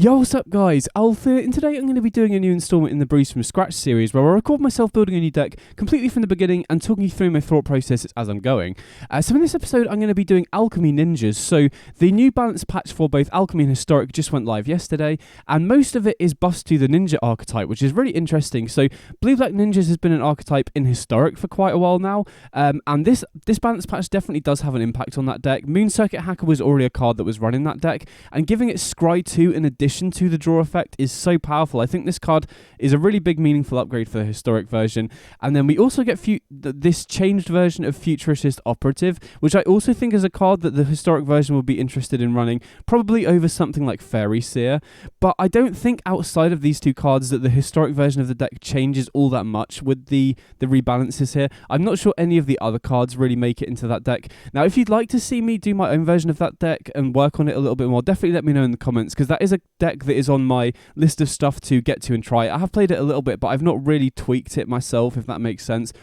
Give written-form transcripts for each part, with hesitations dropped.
Yo, what's up guys, Alpha, and today I'm going to be doing a new installment in the Brews from Scratch series where I record myself building a new deck completely from the beginning and talking you through my thought process as I'm going. So in this episode I'm going to be doing Alchemy Ninjas. So the new balance patch for both Alchemy and Historic just went live yesterday, and most of it is buffs to the Ninja archetype, which is really interesting. So Blue-Black Ninjas has been an archetype in Historic for quite a while now, and this balance patch definitely does have an impact on that deck. Moon Circuit Hacker was already a card that was running that deck, and giving it Scry 2 in addition to the draw effect is so powerful. I think this card is a really big meaningful upgrade for the Historic version. And then we also get this changed version of Futurist Operative, which I also think is a card that the Historic version will be interested in running, probably over something like Fairy Seer. But I don't think outside of these two cards that the Historic version of the deck changes all that much with the rebalances here. I'm not sure any of the other cards really make it into that deck. Now, if you'd like to see me do my own version of that deck and work on it a little bit more, definitely let me know in the comments, because that is a deck that is on my list of stuff to get to and try. I have played it a little bit, but I've not really tweaked it myself, if that makes sense.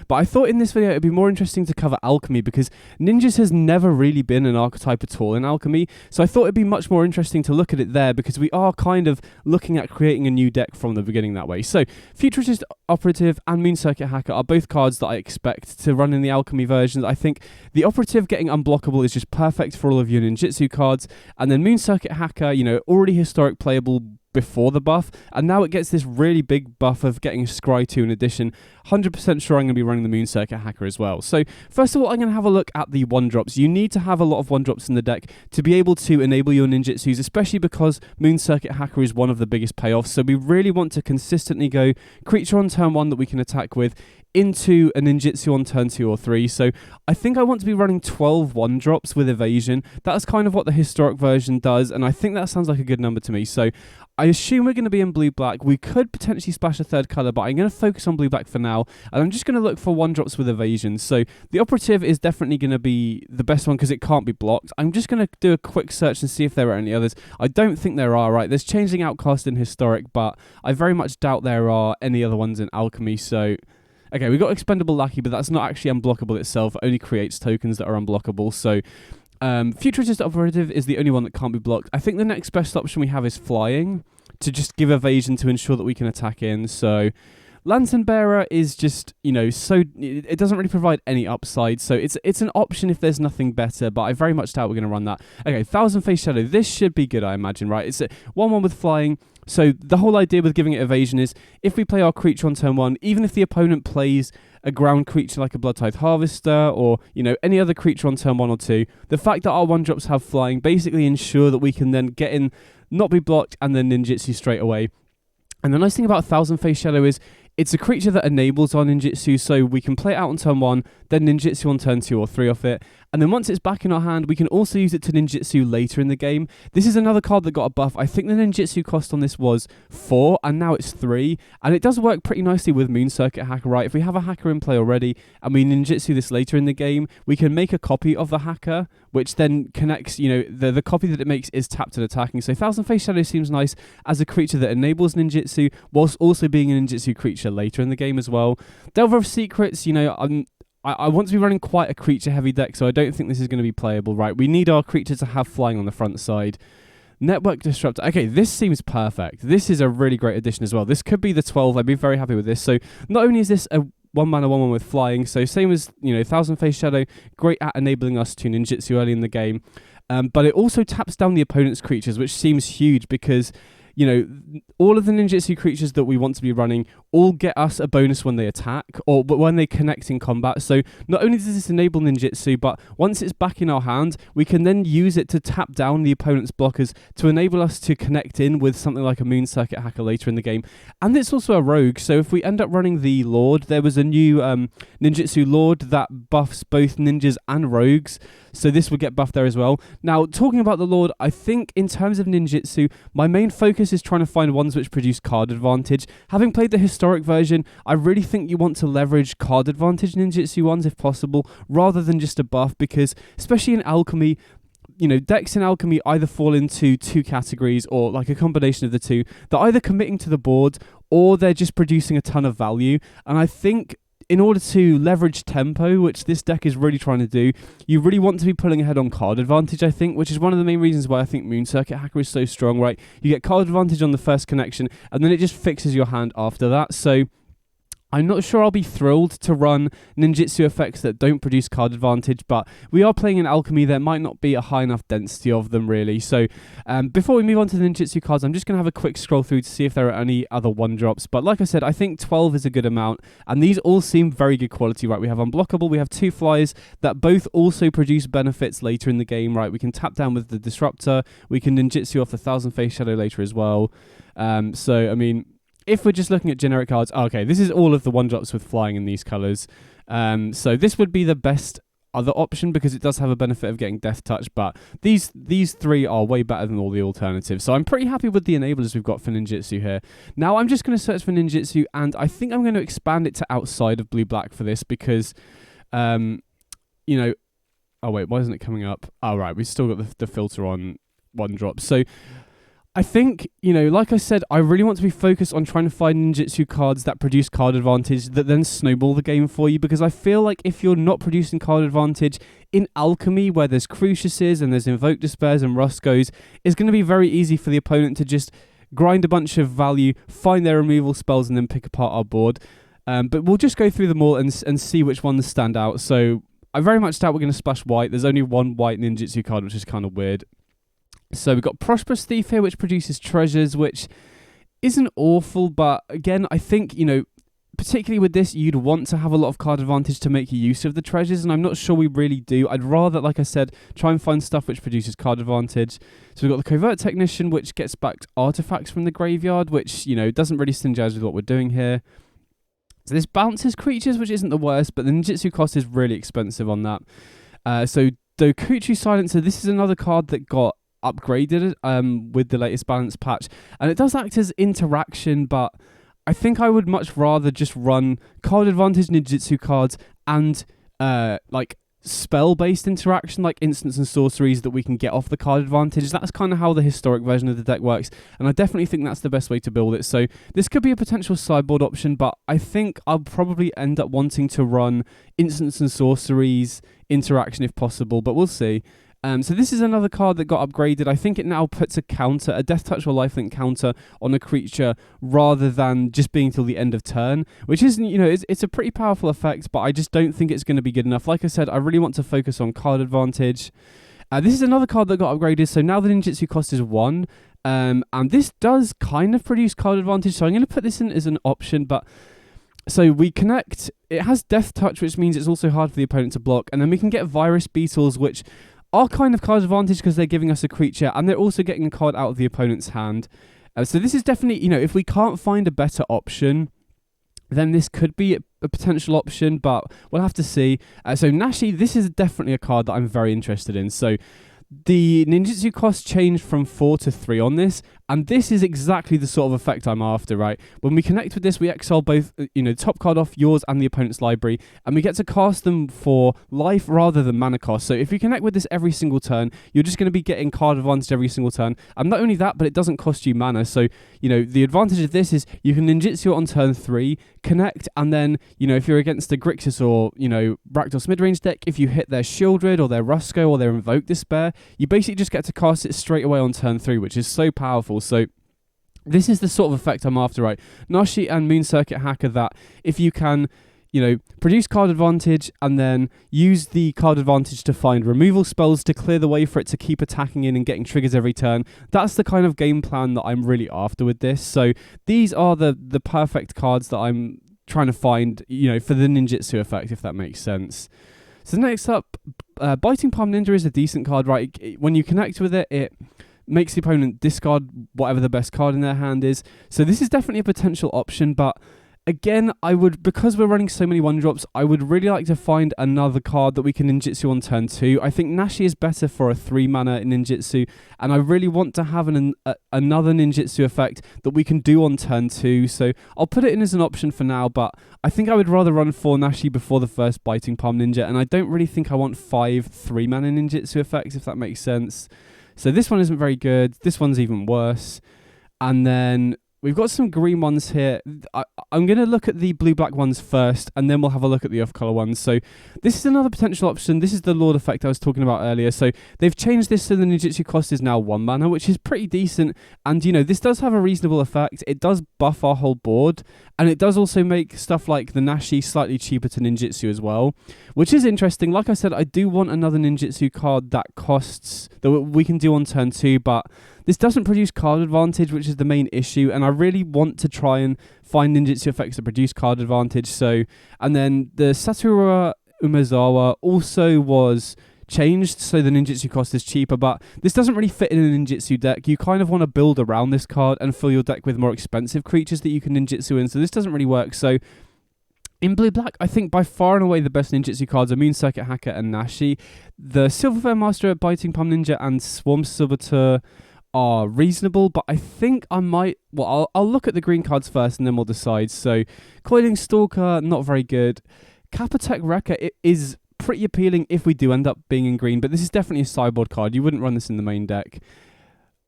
But I thought in this video it'd be more interesting to cover Alchemy, because Ninjas has never really been an archetype at all in Alchemy, so I thought it'd be much more interesting to look at it there, because we are kind of looking at creating a new deck from the beginning that way. So Futurist Operative and Moon Circuit Hacker are both cards that I expect to run in the Alchemy versions. I think the Operative getting unblockable is just perfect for all of your Ninjutsu cards, and then Moon Circuit Hacker, already Historic playable before the buff, and now it gets this really big buff of getting Scry 2 in addition. 100% sure I'm going to be running the Moon Circuit Hacker as well. So first of all, I'm going to have a look at the 1-drops. You need to have a lot of 1-drops in the deck to be able to enable your ninjutsus, especially because Moon Circuit Hacker is one of the biggest payoffs. So we really want to consistently go creature on turn 1 that we can attack with into a ninjutsu on turn 2 or 3. So I think I want to be running 12 1-drops with evasion. That's kind of what the Historic version does, and I think that sounds like a good number to me. So I assume we're going to be in blue-black. We could potentially splash a third colour, but I'm going to focus on blue-black for now, and I'm just going to look for 1-drops with evasion. So the Operative is definitely going to be the best one because it can't be blocked. I'm just going to do a quick search and see if there are any others. I don't think there are, right? There's Changeling Outcast in Historic, but I very much doubt there are any other ones in Alchemy, so okay, we got Expendable Lackey, but that's not actually unblockable itself. It only creates tokens that are unblockable. So Futurist Operative is the only one that can't be blocked. I think the next best option we have is Flying, to just give evasion to ensure that we can attack in. So Lantern Bearer is just, so it doesn't really provide any upside. So it's an option if there's nothing better, but I very much doubt we're going to run that. Okay, Thousand Face Shadow. This should be good, I imagine, right? It's a 1-1 with Flying. So the whole idea with giving it evasion is if we play our creature on turn 1, even if the opponent plays a ground creature like a Bloodtithe Harvester or, any other creature on turn 1 or 2, the fact that our 1-drops have Flying basically ensure that we can then get in, not be blocked, and then ninjutsu straight away. And the nice thing about Thousand Face Shadow is it's a creature that enables our ninjutsu, so we can play it out on turn 1, then ninjutsu on turn 2 or 3 off it, and then once it's back in our hand, we can also use it to ninjutsu later in the game. This is another card that got a buff. I think the ninjutsu cost on this was 4, and now it's 3, and it does work pretty nicely with Moon Circuit Hacker, right? If we have a hacker in play already, and we ninjutsu this later in the game, we can make a copy of the hacker, which then connects, the copy that it makes is tapped and attacking. So Thousand Face Shadow seems nice as a creature that enables ninjutsu, whilst also being a ninjutsu creature later in the game as well. Delver of Secrets, I want to be running quite a creature-heavy deck, so I don't think this is going to be playable, right? We need our creature to have Flying on the front side. Network Disruptor. Okay, this seems perfect. This is a really great addition as well. This could be the 12. I'd be very happy with this. So not only is this a 1-mana 1-1 with Flying, so same as, Thousand Face Shadow, great at enabling us to ninjutsu early in the game, but it also taps down the opponent's creatures, which seems huge because all of the ninjutsu creatures that we want to be running all get us a bonus when they attack or when they connect in combat. So not only does this enable ninjutsu, but once it's back in our hand, we can then use it to tap down the opponent's blockers to enable us to connect in with something like a Moon Circuit Hacker later in the game. And it's also a rogue, so if we end up running the Lord, there was a new ninjutsu Lord that buffs both ninjas and rogues, so this would get buffed there as well. Now, talking about the Lord, I think in terms of ninjutsu, my main focus is trying to find ones which produce card advantage. Having played the Historic version, I really think you want to leverage card advantage ninjutsu ones if possible, rather than just a buff, because especially in Alchemy, decks in Alchemy either fall into two categories or like a combination of the two. They're either committing to the board or they're just producing a ton of value. And I think in order to leverage tempo, which this deck is really trying to do, you really want to be pulling ahead on card advantage, I think, which is one of the main reasons why I think Moon Circuit Hacker is so strong, right? You get card advantage on the first connection, and then it just fixes your hand after that. So I'm not sure I'll be thrilled to run ninjutsu effects that don't produce card advantage, but we are playing in Alchemy. There might not be a high enough density of them, really. So before we move on to the ninjutsu cards, I'm just going to have a quick scroll through to see if there are any other one-drops. But like I said, I think 12 is a good amount, and these all seem very good quality, right? We have Unblockable, we have 2 flyers that both also produce benefits later in the game, right? We can tap down with the Disruptor, we can ninjutsu off the Thousand Face Shadow later as well. So, I mean, if we're just looking at generic cards, okay, this is all of the one-drops with flying in these colours. So this would be the best other option because it does have a benefit of getting Death Touch, but these 3 are way better than all the alternatives. So I'm pretty happy with the enablers we've got for ninjutsu here. Now I'm just going to search for ninjutsu, and I think I'm going to expand it to outside of blue-black for this because, you know... Oh, wait, why isn't it coming up? Oh, right, we've still got the filter on one-drops. So I think, you know, like I said, I really want to be focused on trying to find ninjutsu cards that produce card advantage that then snowball the game for you, because I feel like if you're not producing card advantage in Alchemy, where there's Cruciuses and there's Invoke Despairs and Ruscos, it's going to be very easy for the opponent to just grind a bunch of value, find their removal spells, and then pick apart our board. But we'll just go through them all and see which ones stand out. So I very much doubt we're going to splash white. There's only one white ninjutsu card, which is kind of weird. So we've got Prosperous Thief here, which produces treasures, which isn't awful, but again, I think, you know, particularly with this, you'd want to have a lot of card advantage to make use of the treasures, and I'm not sure we really do. I'd rather, like I said, try and find stuff which produces card advantage. So we've got the Covert Technician, which gets back artifacts from the graveyard, which, you know, doesn't really synergize with what we're doing here. So this bounces creatures, which isn't the worst, but the ninjutsu cost is really expensive on that. So Dokuchu Silencer, this is another card that got upgraded with the latest balance patch, and it does act as interaction, but I think I would much rather just run card advantage ninjutsu cards and like spell-based interaction, like instants and sorceries that we can get off the card advantage. That's kind of how the historic version of the deck works, and I definitely think that's the best way to build it. So this could be a potential sideboard option, but I think I'll probably end up wanting to run instants and sorceries interaction if possible, but we'll see. So this is another card that got upgraded. I think it now puts a counter, a Death Touch or Lifelink counter on a creature rather than just being till the end of turn, which isn't, you know, it's a pretty powerful effect, but I just don't think it's going to be good enough. Like I said, I really want to focus on card advantage. This is another card that got upgraded, so now the ninjutsu cost is 1, and this does kind of produce card advantage, so I'm going to put this in as an option, but... So we connect, it has Death Touch, which means it's also hard for the opponent to block, and then we can get Virus Beetles, which are kind of card advantage because they're giving us a creature, and they're also getting a card out of the opponent's hand. So this is definitely, you know, if we can't find a better option, then this could be a potential option, but we'll have to see. So Nashi, this is definitely a card that I'm very interested in. So the ninjutsu cost changed from 4 to 3 on this, and this is exactly the sort of effect I'm after, right? When we connect with this, we exile both, you know, top card off yours and the opponent's library, and we get to cast them for life rather than mana cost. So if you connect with this every single turn, you're just going to be getting card advantage every single turn. And not only that, but it doesn't cost you mana. So, you know, the advantage of this is you can ninjutsu on turn 3, connect, and then, you know, if you're against a Grixis or, you know, Rakdos midrange deck, if you hit their Shieldred or their Rusco or their Invoke Despair, you basically just get to cast it straight away on turn 3, which is so powerful. So this is the sort of effect I'm after, right? Nashi and Moon Circuit Hacker, that if you can, you know, produce card advantage and then use the card advantage to find removal spells to clear the way for it to keep attacking in and getting triggers every turn, that's the kind of game plan that I'm really after with this. So these are the perfect cards that I'm trying to find, you know, for the ninjutsu effect, if that makes sense. So next up, Biting Palm Ninja is a decent card, right? When you connect with it, it makes the opponent discard whatever the best card in their hand is. So this is definitely a potential option, but again, because we're running so many 1-drops, I would really like to find another card that we can ninjutsu on turn 2. I think Nashi is better for a 3-mana ninjutsu, and I really want to have another ninjutsu effect that we can do on turn 2. So I'll put it in as an option for now, but I think I would rather run 4 Nashi before the first Biting Palm Ninja, and I don't really think I want 5 3-mana ninjutsu effects, if that makes sense. So this one isn't very good. This one's even worse. And then we've got some green ones here. I'm going to look at the blue-black ones first, and then we'll have a look at the off-color ones. So this is another potential option. This is the Lord effect I was talking about earlier. So they've changed this so the Ninjutsu cost is now 1 mana, which is pretty decent. And, this does have a reasonable effect. It does buff our whole board, and it does also make stuff like the Nashi slightly cheaper to Ninjutsu as well, which is interesting. Like I said, I do want another Ninjutsu card that costs, that we can do on turn 2, but this doesn't produce card advantage, which is the main issue, and I really want to try and find ninjutsu effects that produce card advantage. So, and then the Satoru Umezawa also was changed, so the ninjutsu cost is cheaper, but this doesn't really fit in a ninjutsu deck. You kind of want to build around this card and fill your deck with more expensive creatures that you can ninjutsu in, so this doesn't really work. So in blue-black, I think by far and away the best ninjutsu cards are Moon Circuit Hacker and Nashi. The Silverfare Master, Biting Palm Ninja, and Swarm Saboteur are reasonable, but I think I might... Well, I'll look at the green cards first and then we'll decide. So, Coiling Stalker, not very good. Kapatech Wrecker, it is pretty appealing if we do end up being in green, but this is definitely a sideboard card. You wouldn't run this in the main deck.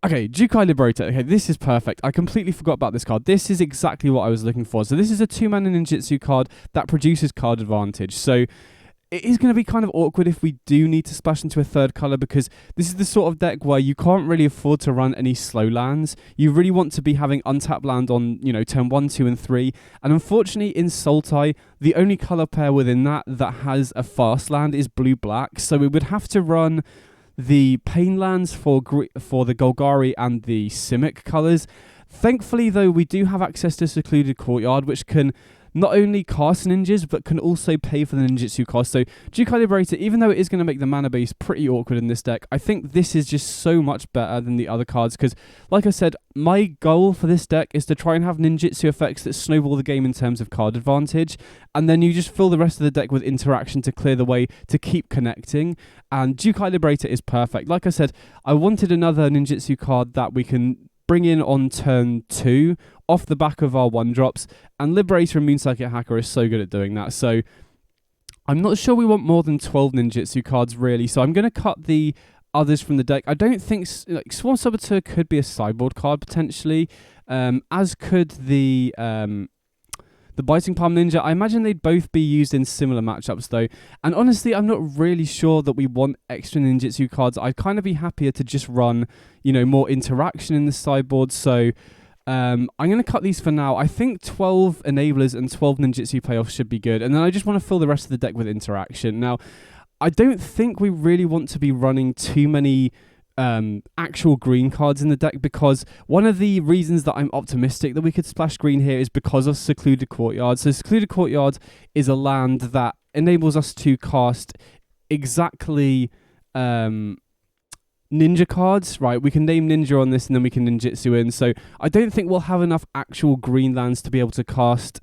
Okay, Jukai Liberator. Okay, this is perfect. I completely forgot about this card. This is exactly what I was looking for. So this is a 2-mana ninjutsu card that produces card advantage. So it is going to be kind of awkward if we do need to splash into a third colour, because this is the sort of deck where you can't really afford to run any slow lands. You really want to be having untapped land on, turn 1, 2, and 3. And unfortunately, in Sultai, the only colour pair within that has a fast land is blue-black. So we would have to run the Pain lands for the Golgari and the Simic colours. Thankfully, though, we do have access to Secluded Courtyard, which can not only cast ninjas, but can also pay for the ninjutsu cost. So Jukai Liberator, even though it is going to make the mana base pretty awkward in this deck, I think this is just so much better than the other cards, because, like I said, my goal for this deck is to try and have ninjutsu effects that snowball the game in terms of card advantage, and then you just fill the rest of the deck with interaction to clear the way to keep connecting, and Jukai Liberator is perfect. Like I said, I wanted another ninjutsu card that we can bring in on turn 2 off the back of our 1-drops, and Liberator and Moon Circuit Hacker is so good at doing that. So I'm not sure we want more than 12 ninjutsu cards really, so I'm going to cut the others from the deck. I don't think Swarm Saboteur could be a sideboard card potentially, as could the Biting Palm Ninja. I imagine they'd both be used in similar matchups though. And honestly, I'm not really sure that we want extra ninjutsu cards. I'd kind of be happier to just run, more interaction in the sideboard. So I'm going to cut these for now. I think 12 enablers and 12 ninjutsu payoffs should be good. And then I just want to fill the rest of the deck with interaction. Now, I don't think we really want to be running too many actual green cards in the deck, because one of the reasons that I'm optimistic that we could splash green here is because of Secluded Courtyard. So Secluded Courtyard is a land that enables us to cast exactly ninja cards, right? We can name ninja on this and then we can ninjutsu in. So I don't think we'll have enough actual green lands to be able to cast,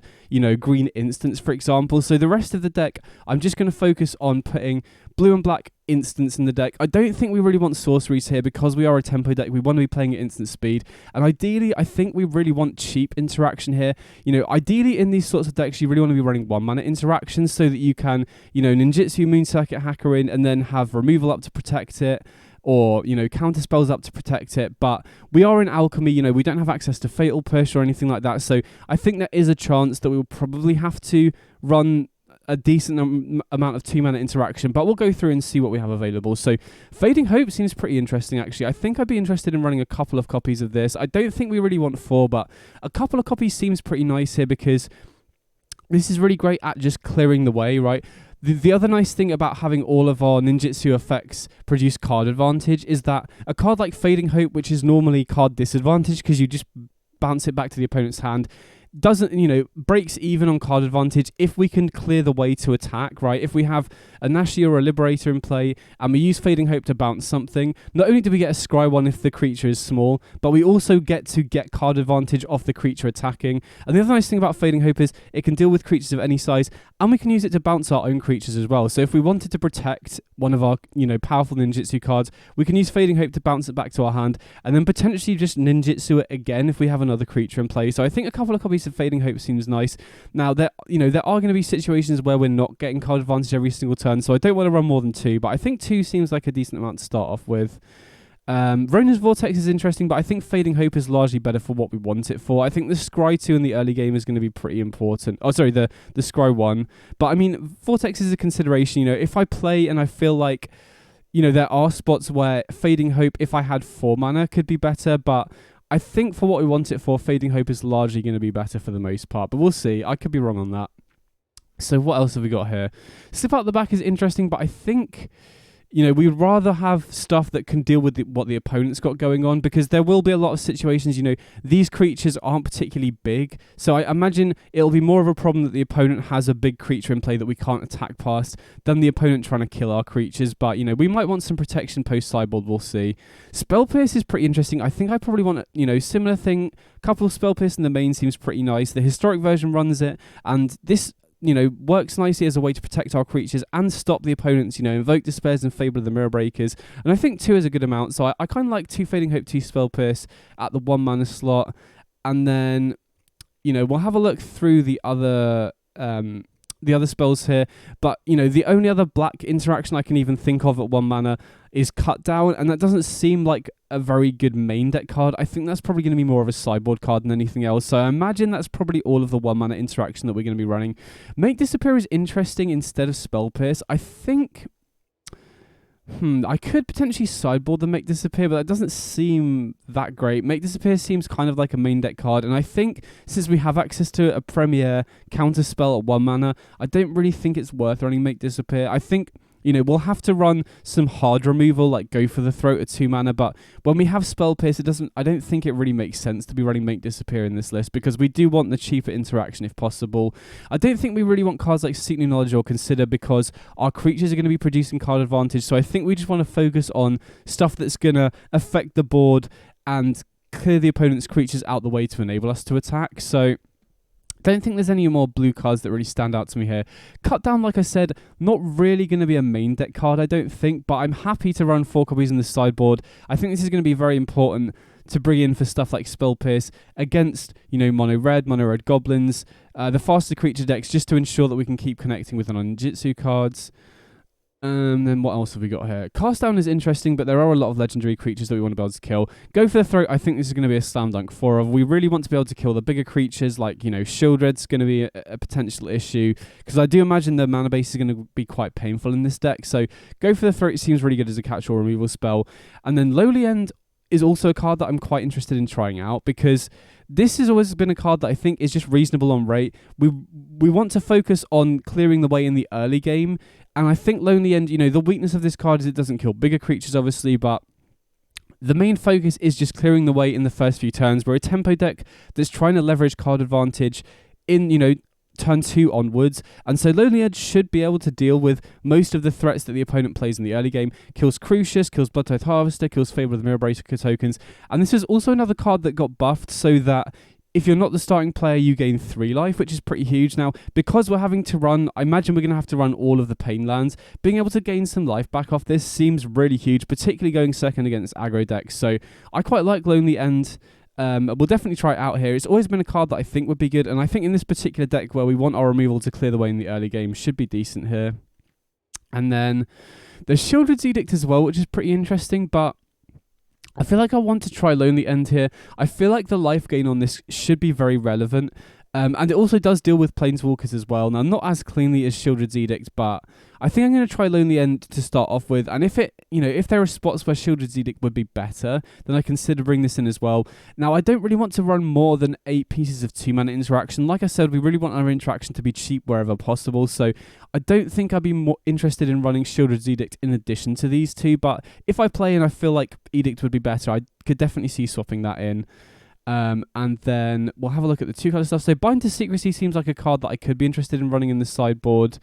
green instants, for example. So the rest of the deck, I'm just going to focus on putting blue and black instants in the deck. I don't think we really want sorceries here because we are a tempo deck. We want to be playing at instant speed. And ideally, I think we really want cheap interaction here. Ideally in these sorts of decks, you really want to be running 1-mana interactions so that you can, ninjutsu, Moon Circuit Hacker in, and then have removal up to protect it, or, counter spells up to protect it. But we are in Alchemy, we don't have access to Fatal Push or anything like that. So I think there is a chance that we will probably have to run a decent amount of 2-mana interaction, but we'll go through and see what we have available. So Fading Hope seems pretty interesting, actually. I think I'd be interested in running a couple of copies of this. I don't think we really want 4, but a couple of copies seems pretty nice here, because this is really great at just clearing the way, right? The other nice thing about having all of our ninjutsu effects produce card advantage is that a card like Fading Hope, which is normally card disadvantage because you just bounce it back to the opponent's hand, doesn't, breaks even on card advantage if we can clear the way to attack, right? If we have a Nashi or a Liberator in play and we use Fading Hope to bounce something, not only do we get a scry one if the creature is small, but we also get to get card advantage off the creature attacking. And the other nice thing about Fading Hope is it can deal with creatures of any size, and we can use it to bounce our own creatures as well. So if we wanted to protect one of our, powerful ninjutsu cards, we can use Fading Hope to bounce it back to our hand, and then potentially just ninjutsu it again if we have another creature in play. So I think a couple of copies of Fading Hope seems nice. Now, there are going to be situations where we're not getting card advantage every single turn, so I don't want to run more than 2, but I think 2 seems like a decent amount to start off with. Ronin's Vortex is interesting, but I think Fading Hope is largely better for what we want it for. I think the Scry 2 in the early game is going to be pretty important. Oh, sorry, the Scry 1. But I mean, Vortex is a consideration. If I play and I feel like, there are spots where Fading Hope, if I had 4 mana, could be better, but I think for what we want it for, Fading Hope is largely going to be better for the most part. But we'll see. I could be wrong on that. So what else have we got here? Slip Out the Back is interesting, but I think we'd rather have stuff that can deal with what the opponent's got going on, because there will be a lot of situations, these creatures aren't particularly big. So I imagine it'll be more of a problem that the opponent has a big creature in play that we can't attack past than the opponent trying to kill our creatures. But, we might want some protection post-sideboard, we'll see. Spell Pierce is pretty interesting. I think I probably want, similar thing. Couple of Spell Pierce in the main seems pretty nice. The historic version runs it, and this works nicely as a way to protect our creatures and stop the opponents, Invoke Despairs and Fable of the Mirror Breakers. And I think 2 is a good amount, so I kind of like 2 Fading Hope, 2 Spell Pierce at the 1 mana slot. And then, we'll have a look through the other spells here. But, the only other black interaction I can even think of at 1 mana is Cut Down, and that doesn't seem like a very good main deck card. I think that's probably going to be more of a sideboard card than anything else, so I imagine that's probably all of the 1 mana interaction that we're going to be running. Make Disappear is interesting instead of Spell Pierce. I think I could potentially sideboard the Make Disappear, but that doesn't seem that great. Make Disappear seems kind of like a main deck card, and I think since we have access to a Premier counter spell at 1 mana, I don't really think it's worth running Make Disappear. I think we'll have to run some hard removal, like Go for the Throat at 2 mana, but when we have Spell Pierce, I don't think it really makes sense to be running Make Disappear in this list, because we do want the cheaper interaction if possible. I don't think we really want cards like Seek New Knowledge or Consider, because our creatures are going to be producing card advantage, so I think we just want to focus on stuff that's going to affect the board and clear the opponent's creatures out the way to enable us to attack. So don't think there's any more blue cards that really stand out to me here. Cut Down, like I said, not really going to be a main deck card, I don't think, but I'm happy to run 4 copies in the sideboard. I think this is going to be very important to bring in for stuff like Spell Pierce against, mono red goblins, the faster creature decks, just to ensure that we can keep connecting with our Ninjutsu cards. Then what else have we got here? Cast Down is interesting, but there are a lot of legendary creatures that we want to be able to kill. Go for the Throat, I think this is going to be a slam dunk for. We really want to be able to kill the bigger creatures, like, Shieldred's going to be a potential issue, because I do imagine the mana base is going to be quite painful in this deck. So Go for the Throat seems really good as a catch-all removal spell. And then Lowly End is also a card that I'm quite interested in trying out, because this has always been a card that I think is just reasonable on rate. We want to focus on clearing the way in the early game, and I think Lonely End, the weakness of this card is it doesn't kill bigger creatures, obviously, but the main focus is just clearing the way in the first few turns. We're a tempo deck that's trying to leverage card advantage in, turn 2 onwards, and so Lonely Edge should be able to deal with most of the threats that the opponent plays in the early game. Kills Crucius, kills Bloodtooth Harvester, kills Fable of the Mirror Breaker tokens, and this is also another card that got buffed so that if you're not the starting player, you gain 3 life, which is pretty huge. Now, because we're having to run, I imagine we're going to have to run all of the Pain lands. Being able to gain some life back off this seems really huge, particularly going second against aggro decks. So I quite like Lonely End. We'll definitely try it out here. It's always been a card that I think would be good, and I think in this particular deck where we want our removal to clear the way in the early game should be decent here. And then there's Shieldred's Edict as well, which is pretty interesting, but I feel like I want to try Lonely End here. I feel like the life gain on this should be very relevant. And it also does deal with Planeswalkers as well. Now, not as cleanly as Shieldred's Edict, but I think I'm going to try Lonely End to start off with. And if there are spots where Shieldred's Edict would be better, then I consider bringing this in as well. Now, I don't really want to run more than 8 pieces of 2-mana interaction. Like I said, we really want our interaction to be cheap wherever possible. So I don't think I'd be more interested in running Shieldred's Edict in addition to these 2. But if I play and I feel like Edict would be better, I could definitely see swapping that in. And then we'll have a look at the 2-color stuff. So Bind to Secrecy seems like a card that I could be interested in running in the sideboard.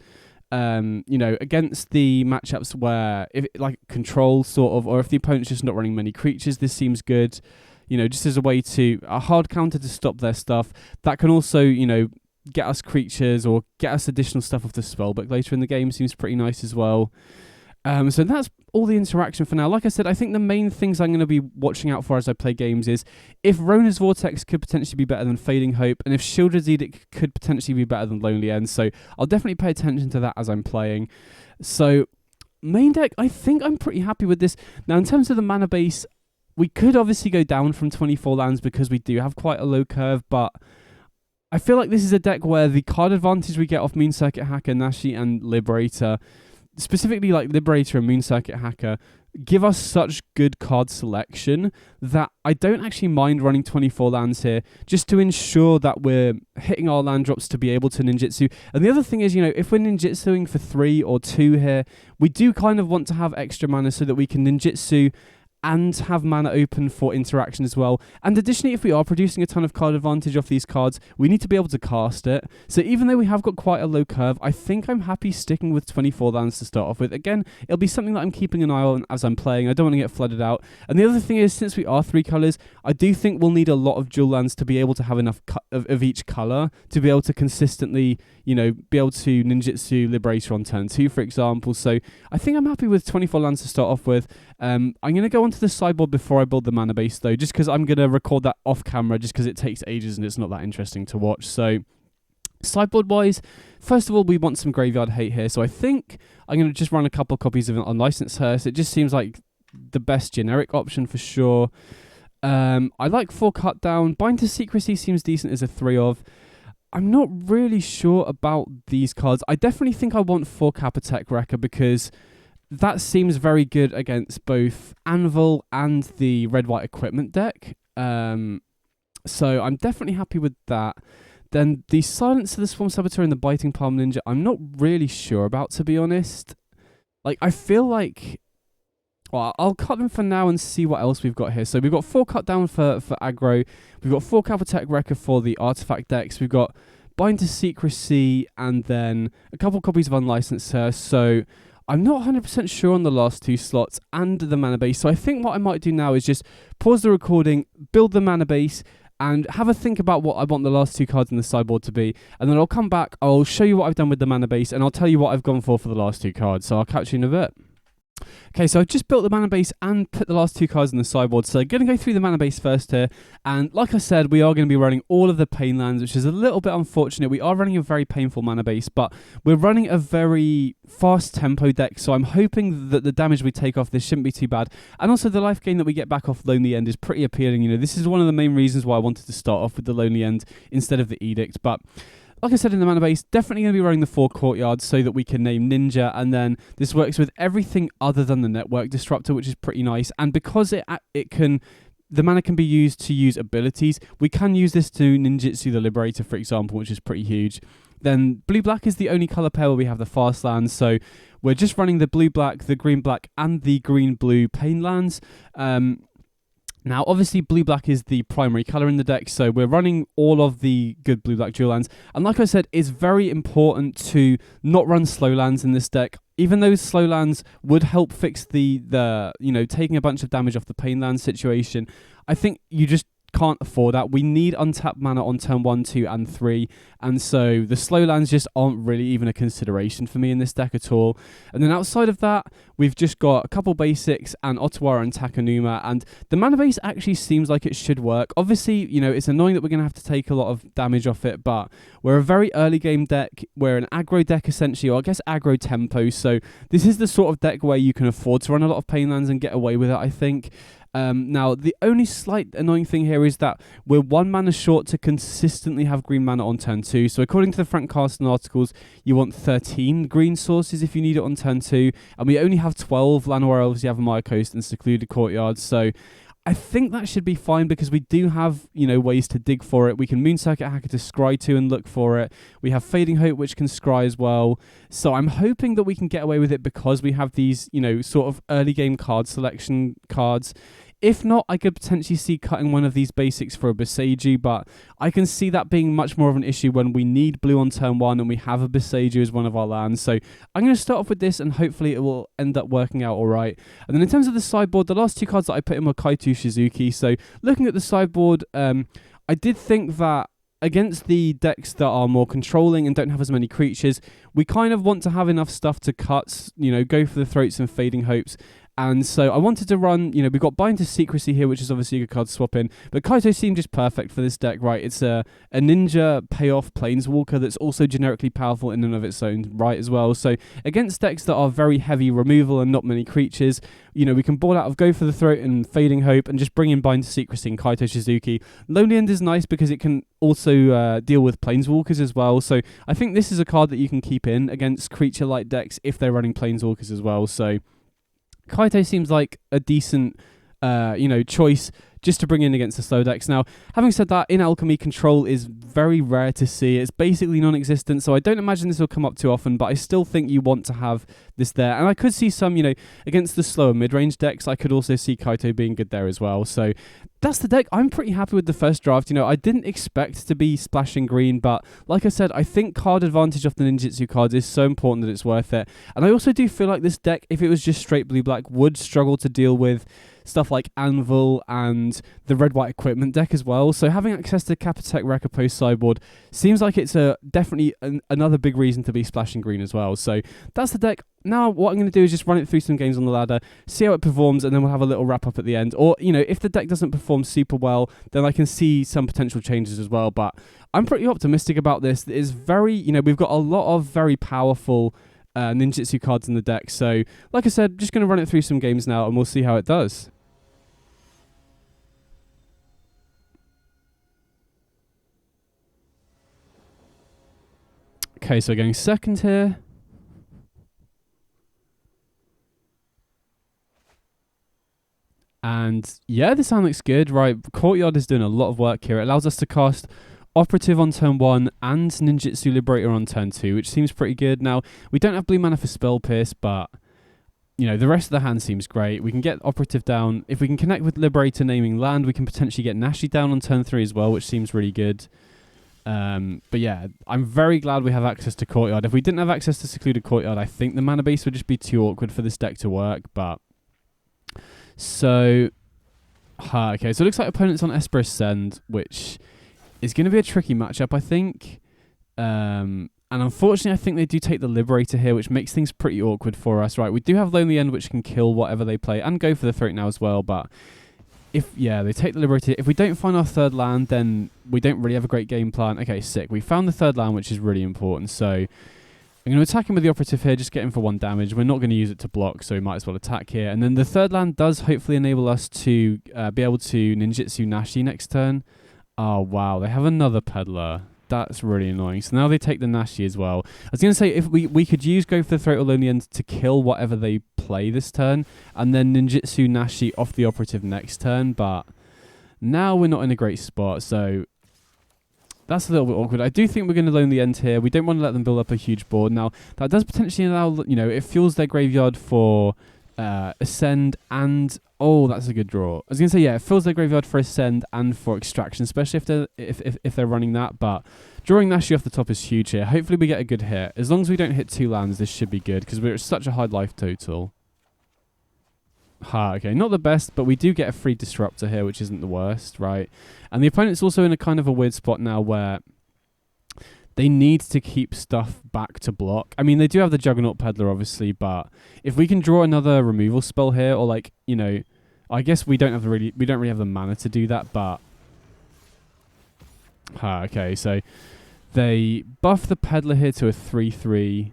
Against the matchups where, if like control sort of, or if the opponent's just not running many creatures, this seems good. Just as a hard counter to stop their stuff. That can also, get us creatures or get us additional stuff off the spellbook later in the game. Seems pretty nice as well. So that's all the interaction for now. Like I said, I think the main things I'm going to be watching out for as I play games is if Rona's Vortex could potentially be better than Fading Hope, and if Shieldred's Edict could potentially be better than Lonely End. So I'll definitely pay attention to that as I'm playing. So main deck, I think I'm pretty happy with this. Now, in terms of the mana base, we could obviously go down from 24 lands because we do have quite a low curve, but I feel like this is a deck where the card advantage we get off Moon Circuit Hacker, Nashi, and Liberator, specifically like Liberator and Moon Circuit Hacker, give us such good card selection that I don't actually mind running 24 lands here just to ensure that we're hitting our land drops to be able to ninjutsu. And the other thing is, if we're ninjutsuing for 3 or 2 here, we do kind of want to have extra mana so that we can ninjutsu and have mana open for interaction as well. And additionally, if we are producing a ton of card advantage off these cards, we need to be able to cast it. So even though we have got quite a low curve, I think I'm happy sticking with 24 lands to start off with. Again, it'll be something that I'm keeping an eye on as I'm playing. I don't want to get flooded out. And the other thing is, since we are 3 colours, I do think we'll need a lot of dual lands to be able to have enough of each colour to be able to consistently, be able to ninjutsu Liberator on turn 2, for example. So I think I'm happy with 24 lands to start off with. I'm going to go onto the sideboard before I build the mana base, though, just because I'm going to record that off camera, just because it takes ages and it's not that interesting to watch. So sideboard wise, first of all, we want some graveyard hate here. So I think I'm going to just run a couple of copies of an unlicensed hearse. It just seems like the best generic option for sure. I like 4 cut down. Bind to Secrecy seems decent as a 3 of. I'm not really sure about these cards. I definitely think I want 4 Capitec Wrecker because that seems very good against both Anvil and the red-white equipment deck. So I'm definitely happy with that. Then the Silence of the Swarm Saboteur and the Biting Palm Ninja, I'm not really sure about, to be honest. I feel like... Well, I'll cut them for now and see what else we've got here. So we've got 4 cut down for aggro. We've got 4 Capitec Wrecker for the artifact decks. We've got Bind to Secrecy and then a couple copies of Unlicensed Hearse. So I'm not 100% sure on the last 2 slots and the mana base. So I think what I might do now is just pause the recording, build the mana base, and have a think about what I want the last 2 cards in the sideboard to be. And then I'll come back, I'll show you what I've done with the mana base, and I'll tell you what I've gone for the last 2 cards. So I'll catch you in a bit. Okay, so I've just built the mana base and put the last 2 cards in the sideboard. So I'm going to go through the mana base first here. And like I said, we are going to be running all of the pain lands, which is a little bit unfortunate. We are running a very painful mana base, but we're running a very fast tempo deck. So I'm hoping that the damage we take off this shouldn't be too bad. And also the life gain that we get back off Lonely End is pretty appealing. This is one of the main reasons why I wanted to start off with the Lonely End instead of the Edict. But like I said in the mana base, definitely going to be running the 4 courtyards so that we can name Ninja, and then this works with everything other than the Network Disruptor, which is pretty nice. And because the mana can be used to use abilities, we can use this to ninjutsu the Liberator, for example, which is pretty huge. Then blue-black is the only colour pair where we have the fast lands, so we're just running the blue-black, the green-black, and the green-blue pain lands. Now, obviously, blue-black is the primary colour in the deck, so we're running all of the good blue-black dual lands. And like I said, it's very important to not run slow lands in this deck. Even though slow lands would help fix the taking a bunch of damage off the pain land situation, I think you just can't afford that. We need untapped mana on turn 1, 2, and 3, and so the slow lands just aren't really even a consideration for me in this deck at all. And then outside of that, we've just got a couple basics and Ottawa and Takanuma, and the mana base actually seems like it should work. Obviously, it's annoying that we're going to have to take a lot of damage off it, but we're a very early game deck. We're an aggro deck essentially, or I guess aggro tempo, so this is the sort of deck where you can afford to run a lot of pain lands and get away with it, I think. Now, the only slight annoying thing here is that we're 1 mana short to consistently have green mana on turn 2. So according to the Frank Carson articles, you want 13 green sources if you need it on turn 2. And we only have 12 Llanowar Elves, Yavimaya Coast, and Secluded Courtyards. So I think that should be fine because we do have, ways to dig for it. We can Moon Circuit Hacker to scry to and look for it. We have Fading Hope, which can scry as well. So I'm hoping that we can get away with it because we have these, sort of early game card selection cards. If not, I could potentially see cutting one of these basics for a Boseiju, but I can see that being much more of an issue when we need blue on turn 1 and we have a Boseiju as one of our lands. So I'm going to start off with this and hopefully it will end up working out all right. And then in terms of the sideboard, the last 2 cards that I put in were Kaito Shizuki. So looking at the sideboard, I did think that against the decks that are more controlling and don't have as many creatures, we kind of want to have enough stuff to cut, go for the Throats and Fading Hopes, And so I wanted to run, we've got Bind to Secrecy here, which is obviously a good card to swap in. But Kaito seemed just perfect for this deck, right? It's a ninja payoff planeswalker that's also generically powerful in and of its own right as well. So against decks that are very heavy removal and not many creatures, we can board out of Go for the Throat and Fading Hope and just bring in Bind to Secrecy and Kaito Shizuki. Lonely End is nice because it can also deal with planeswalkers as well. So I think this is a card that you can keep in against creature-like decks if they're running planeswalkers as well. So Kaito seems like a decent, choice just to bring in against the slow decks. Now, having said that, in Alchemy, control is very rare to see. It's basically non-existent, so I don't imagine this will come up too often, but I still think you want to have this there. And I could see some, against the slower mid-range decks, I could also see Kaito being good there as well. So that's the deck. I'm pretty happy with the first draft. I didn't expect to be splashing green, but like I said, I think card advantage off the Ninjutsu cards is so important that it's worth it. And I also do feel like this deck, if it was just straight blue-black, would struggle to deal with stuff like Anvil and the red-white equipment deck as well. So having access to Capitec Recompost sideboard seems like it's definitely another big reason to be splashing green as well. So that's the deck. Now what I'm going to do is just run it through some games on the ladder, see how it performs, and then we'll have a little wrap-up at the end. Or, if the deck doesn't perform super well, then I can see some potential changes as well. But I'm pretty optimistic about this. It is very, we've got a lot of very powerful ninjutsu cards in the deck. So, like I said, just going to run it through some games now, and we'll see how it does. Okay, so we're going second here. And yeah, this sound looks good, right? Courtyard is doing a lot of work here. It allows us to cast Operative on turn 1 and Ninjutsu Liberator on turn 2, which seems pretty good. Now, we don't have blue mana for Spell Pierce, but the rest of the hand seems great. We can get Operative down. If we can connect with Liberator naming land, we can potentially get Nashi down on turn 3 as well, which seems really good. But yeah, I'm very glad we have access to Courtyard. If we didn't have access to Secluded Courtyard, I think the mana base would just be too awkward for this deck to work. But so, okay, so it looks like opponents on Esper Ascend, which is going to be a tricky matchup, I think. And unfortunately, I think they do take the Liberator here, which makes things pretty awkward for us. Right, we do have Lonely End, which can kill whatever they play, and Go for the Throat now as well. But if they take the Liberator. If we don't find our third land, then we don't really have a great game plan. Okay, sick. We found the third land, which is really important. So I'm going to attack him with the Operative here, just get him for 1 damage. We're not going to use it to block, so we might as well attack here. And then the third land does hopefully enable us to be able to Ninjutsu Nashi next turn. Oh, wow. They have another Peddler. That's really annoying. So now they take the Nashi as well. I was going to say, if we could use Go for the Throat or Lonely End to kill whatever they play this turn, and then Ninjutsu Nashi off the Operative next turn, but now we're not in a great spot, so that's a little bit awkward. I do think we're going to Lonely End here. We don't want to let them build up a huge board. Now, that does potentially allow, it fuels their graveyard for Ascend and... Oh, that's a good draw. I was going to say, yeah, it fills their graveyard for Ascend and for Extraction, especially if they're running that. But drawing Nashi off the top is huge here. Hopefully we get a good hit. As long as we don't hit 2 lands, this should be good, because we're at such a high life total. Okay, not the best, but we do get a free Disruptor here, which isn't the worst, right? And the opponent's also in a kind of a weird spot now where they need to keep stuff back to block. I mean, they do have the Juggernaut Peddler, obviously, but if we can draw another removal spell here, or like, I guess we don't really have the mana to do that, but okay, so they buff the Peddler here to a 3/3.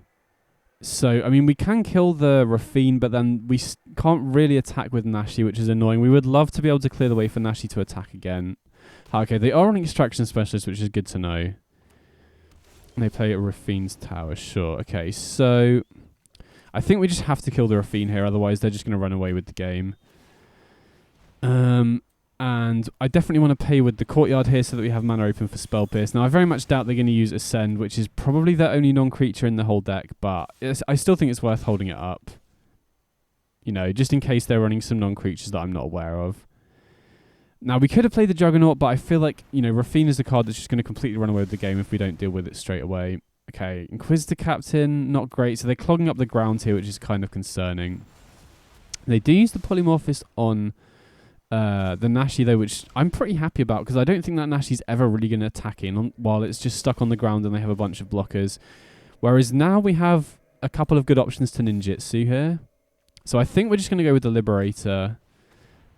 So, I mean, we can kill the Rafine, but then we can't really attack with Nashi, which is annoying. We would love to be able to clear the way for Nashi to attack again. Okay, they are on Extraction Specialist, which is good to know. They play at Rafine's Tower, sure. Okay, so I think we just have to kill the Rafine here, otherwise they're just going to run away with the game. And I definitely want to pay with the Courtyard here so that we have mana open for Spell Pierce. Now, I very much doubt they're going to use Ascend, which is probably their only non-creature in the whole deck, but I still think it's worth holding it up. Just in case they're running some non-creatures that I'm not aware of. Now, we could have played the Juggernaut, but I feel like, Rafine is a card that's just going to completely run away with the game if we don't deal with it straight away. Okay, Inquisitor Captain, not great. So they're clogging up the ground here, which is kind of concerning. They do use the Polymorphist on the Nashi, though, which I'm pretty happy about, because I don't think that Nashi's ever really going to attack in while it's just stuck on the ground and they have a bunch of blockers. Whereas now we have a couple of good options to Ninjutsu here. So I think we're just going to go with the Liberator.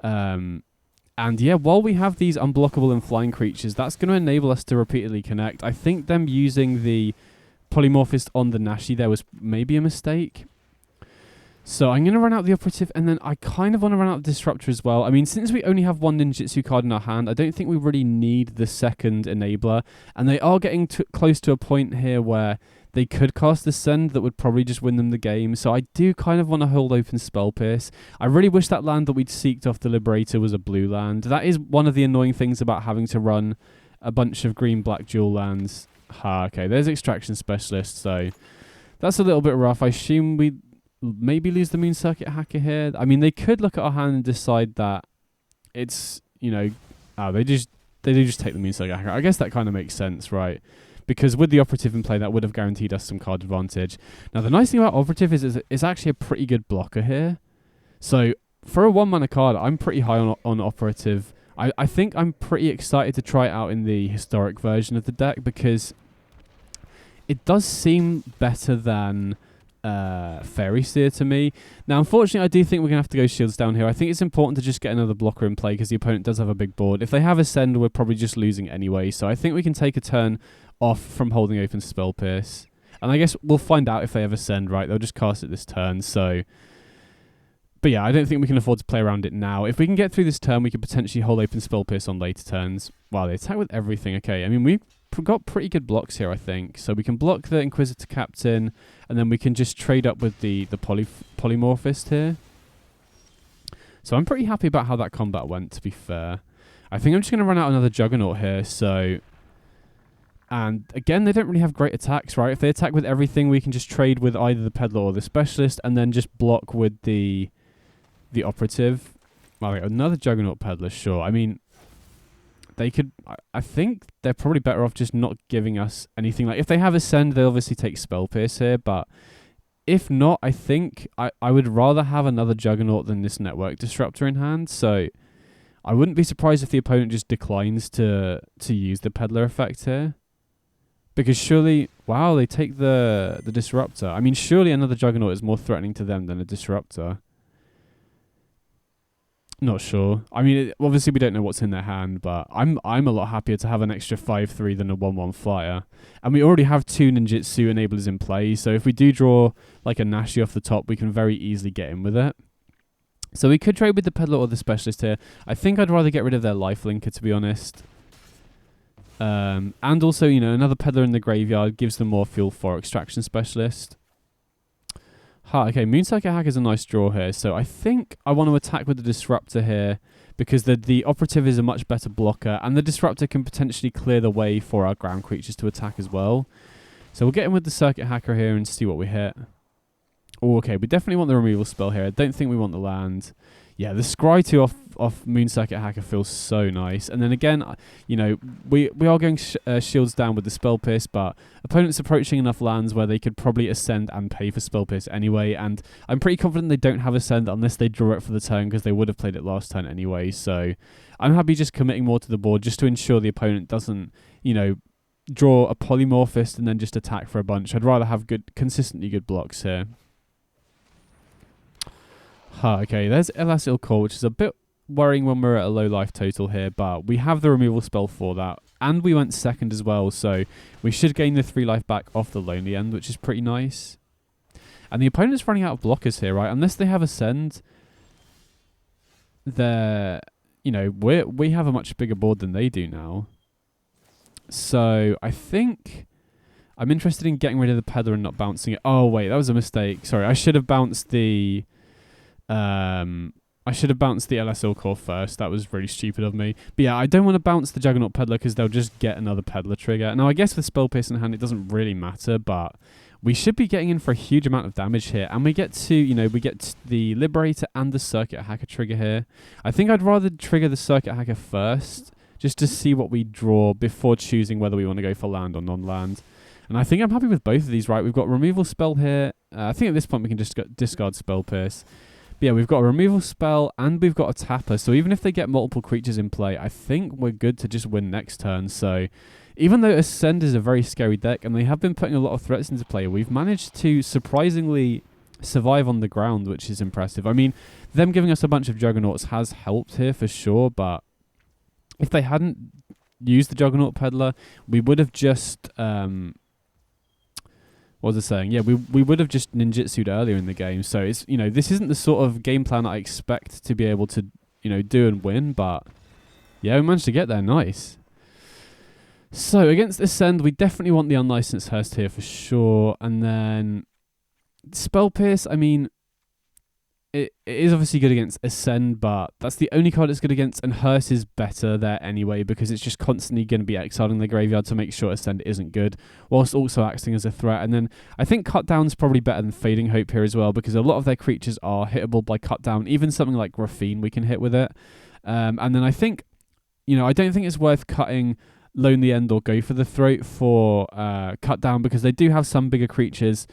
And yeah, while we have these unblockable and flying creatures, that's going to enable us to repeatedly connect. I think them using the Polymorphist on the Nashi there was maybe a mistake. So I'm going to run out the Operative, and then I kind of want to run out the Disruptor as well. I mean, since we only have one Ninjutsu card in our hand, I don't think we really need the second Enabler. And they are getting close to a point here where they could cast the Send that would probably just win them the game. So I do kind of want to hold open Spell Pierce. I really wish that land that we'd seeked off the Liberator was a blue land. That is one of the annoying things about having to run a bunch of green-black dual lands. Okay, there's Extraction Specialist, so that's a little bit rough. I assume we maybe lose the Moon Circuit Hacker here. I mean, they could look at our hand and decide that it's, you know, they do just take the Moon Circuit Hacker. I guess that kind of makes sense, right? Because with the Operative in play, that would have guaranteed us some card advantage. Now, the nice thing about Operative is it's actually a pretty good blocker here. So, for a 1-mana card, I'm pretty high on Operative. I think I'm pretty excited to try it out in the historic version of the deck because it does seem better than Fairy Seer to me. Now, unfortunately, I do think we're going to have to go Shields down here. I think it's important to just get another blocker in play because the opponent does have a big board. If they have Ascend, we're probably just losing anyway. So I think we can take a turn off from holding open Spell Pierce. And I guess we'll find out if they have Ascend, right? They'll just cast it this turn, so... But yeah, I don't think we can afford to play around it now. If we can get through this turn, we could potentially hold open Spell Pierce on later turns. Wow, they attack with everything. Okay, I mean, we've got pretty good blocks here, I think. So we can block the Inquisitor Captain, and then we can just trade up with the Polymorphist here. So I'm pretty happy about how that combat went, to be fair. I think I'm just going to run out another Juggernaut here, so... And again, they don't really have great attacks, right? If they attack with everything, we can just trade with either the Peddler or the Specialist, and then just block with the Operative. Well, another Juggernaut Peddler, sure. I mean, they could... I think they're probably better off just not giving us anything. Like, if they have Ascend, they obviously take Spell Pierce here, but if not, I think I would rather have another Juggernaut than this Network Disruptor in hand, so I wouldn't be surprised if the opponent just declines to use the Peddler effect here. Because surely... Wow, they take the Disruptor. I mean, surely another Juggernaut is more threatening to them than a Disruptor. Not sure. I mean, obviously we don't know what's in their hand, but I'm a lot happier to have an extra 5/3 than a 1/1 flyer. And we already have 2 Ninjutsu enablers in play, so if we do draw like a Nashi off the top, we can very easily get in with it. So we could trade with the Peddler or the Specialist here. I think I'd rather get rid of their Lifelinker, to be honest. And also, you know, another Peddler in the graveyard gives them more fuel for Extraction Specialist. Okay, Moon Circuit Hack is a nice draw here, so I think I want to attack with the Disruptor here because the Operative is a much better blocker, and the Disruptor can potentially clear the way for our ground creatures to attack as well. So we'll get in with the Circuit Hacker here and see what we hit. Oh, okay, we definitely want the removal spell here. I don't think we want the land. Yeah, the Scry 2 off Moon Circuit Hacker feels so nice. And then again, you know, we are going shields down with the Spell Pierce, but opponents approaching enough lands where they could probably Ascend and pay for Spell Pierce anyway. And I'm pretty confident they don't have Ascend unless they draw it for the turn because they would have played it last turn anyway. So I'm happy just committing more to the board just to ensure the opponent doesn't, you know, draw a Polymorphist and then just attack for a bunch. I'd rather have consistently good blocks here. Okay, there's Elas Ilkor, which is a bit worrying when we're at a low life total here, but we have the removal spell for that, and we went second as well, so we should gain the 3 life back off the lonely end, which is pretty nice. And the opponent's running out of blockers here, right? Unless they have Ascend, they're, you know, we have a much bigger board than they do now. So I think I'm interested in getting rid of the Peddler and not bouncing it. Oh wait, that was a mistake. Sorry, I should have bounced the LS Ilkor first. That was really stupid of me. But yeah, I don't want to bounce the Juggernaut Peddler because they'll just get another Peddler trigger. Now, I guess with Spell Pierce in hand, it doesn't really matter, but we should be getting in for a huge amount of damage here. And we get to, you know, we get the Liberator and the Circuit Hacker trigger here. I think I'd rather trigger the Circuit Hacker first, just to see what we draw before choosing whether we want to go for land or non-land. And I think I'm happy with both of these, right? We've got removal spell here. I think at this point we can just discard Spell Pierce. But yeah, we've got a removal spell and we've got a tapper. So even if they get multiple creatures in play, I think we're good to just win next turn. So even though Ascend is a very scary deck and they have been putting a lot of threats into play, we've managed to surprisingly survive on the ground, which is impressive. I mean, them giving us a bunch of Juggernauts has helped here for sure, but if they hadn't used the Juggernaut Peddler, we would have just... what was I saying? Yeah, we would have just ninjutsu'd earlier in the game. So it's, you know, this isn't the sort of game plan I expect to be able to, you know, do and win, but yeah, we managed to get there. Nice. So against Ascend, we definitely want the Unlicensed Hearst here for sure. And then Spell Pierce, I mean, it is obviously good against Ascend, but that's the only card it's good against, and Hearst is better there anyway because it's just constantly going to be exiled in the graveyard to make sure Ascend isn't good, whilst also acting as a threat. And then I think Cut Down's probably better than Fading Hope here as well because a lot of their creatures are hittable by Cut Down. Even something like Graphene we can hit with it. And then I think, you know, I don't think it's worth cutting Lonely End or Go for the Throat for Cut Down because they do have some bigger creatures.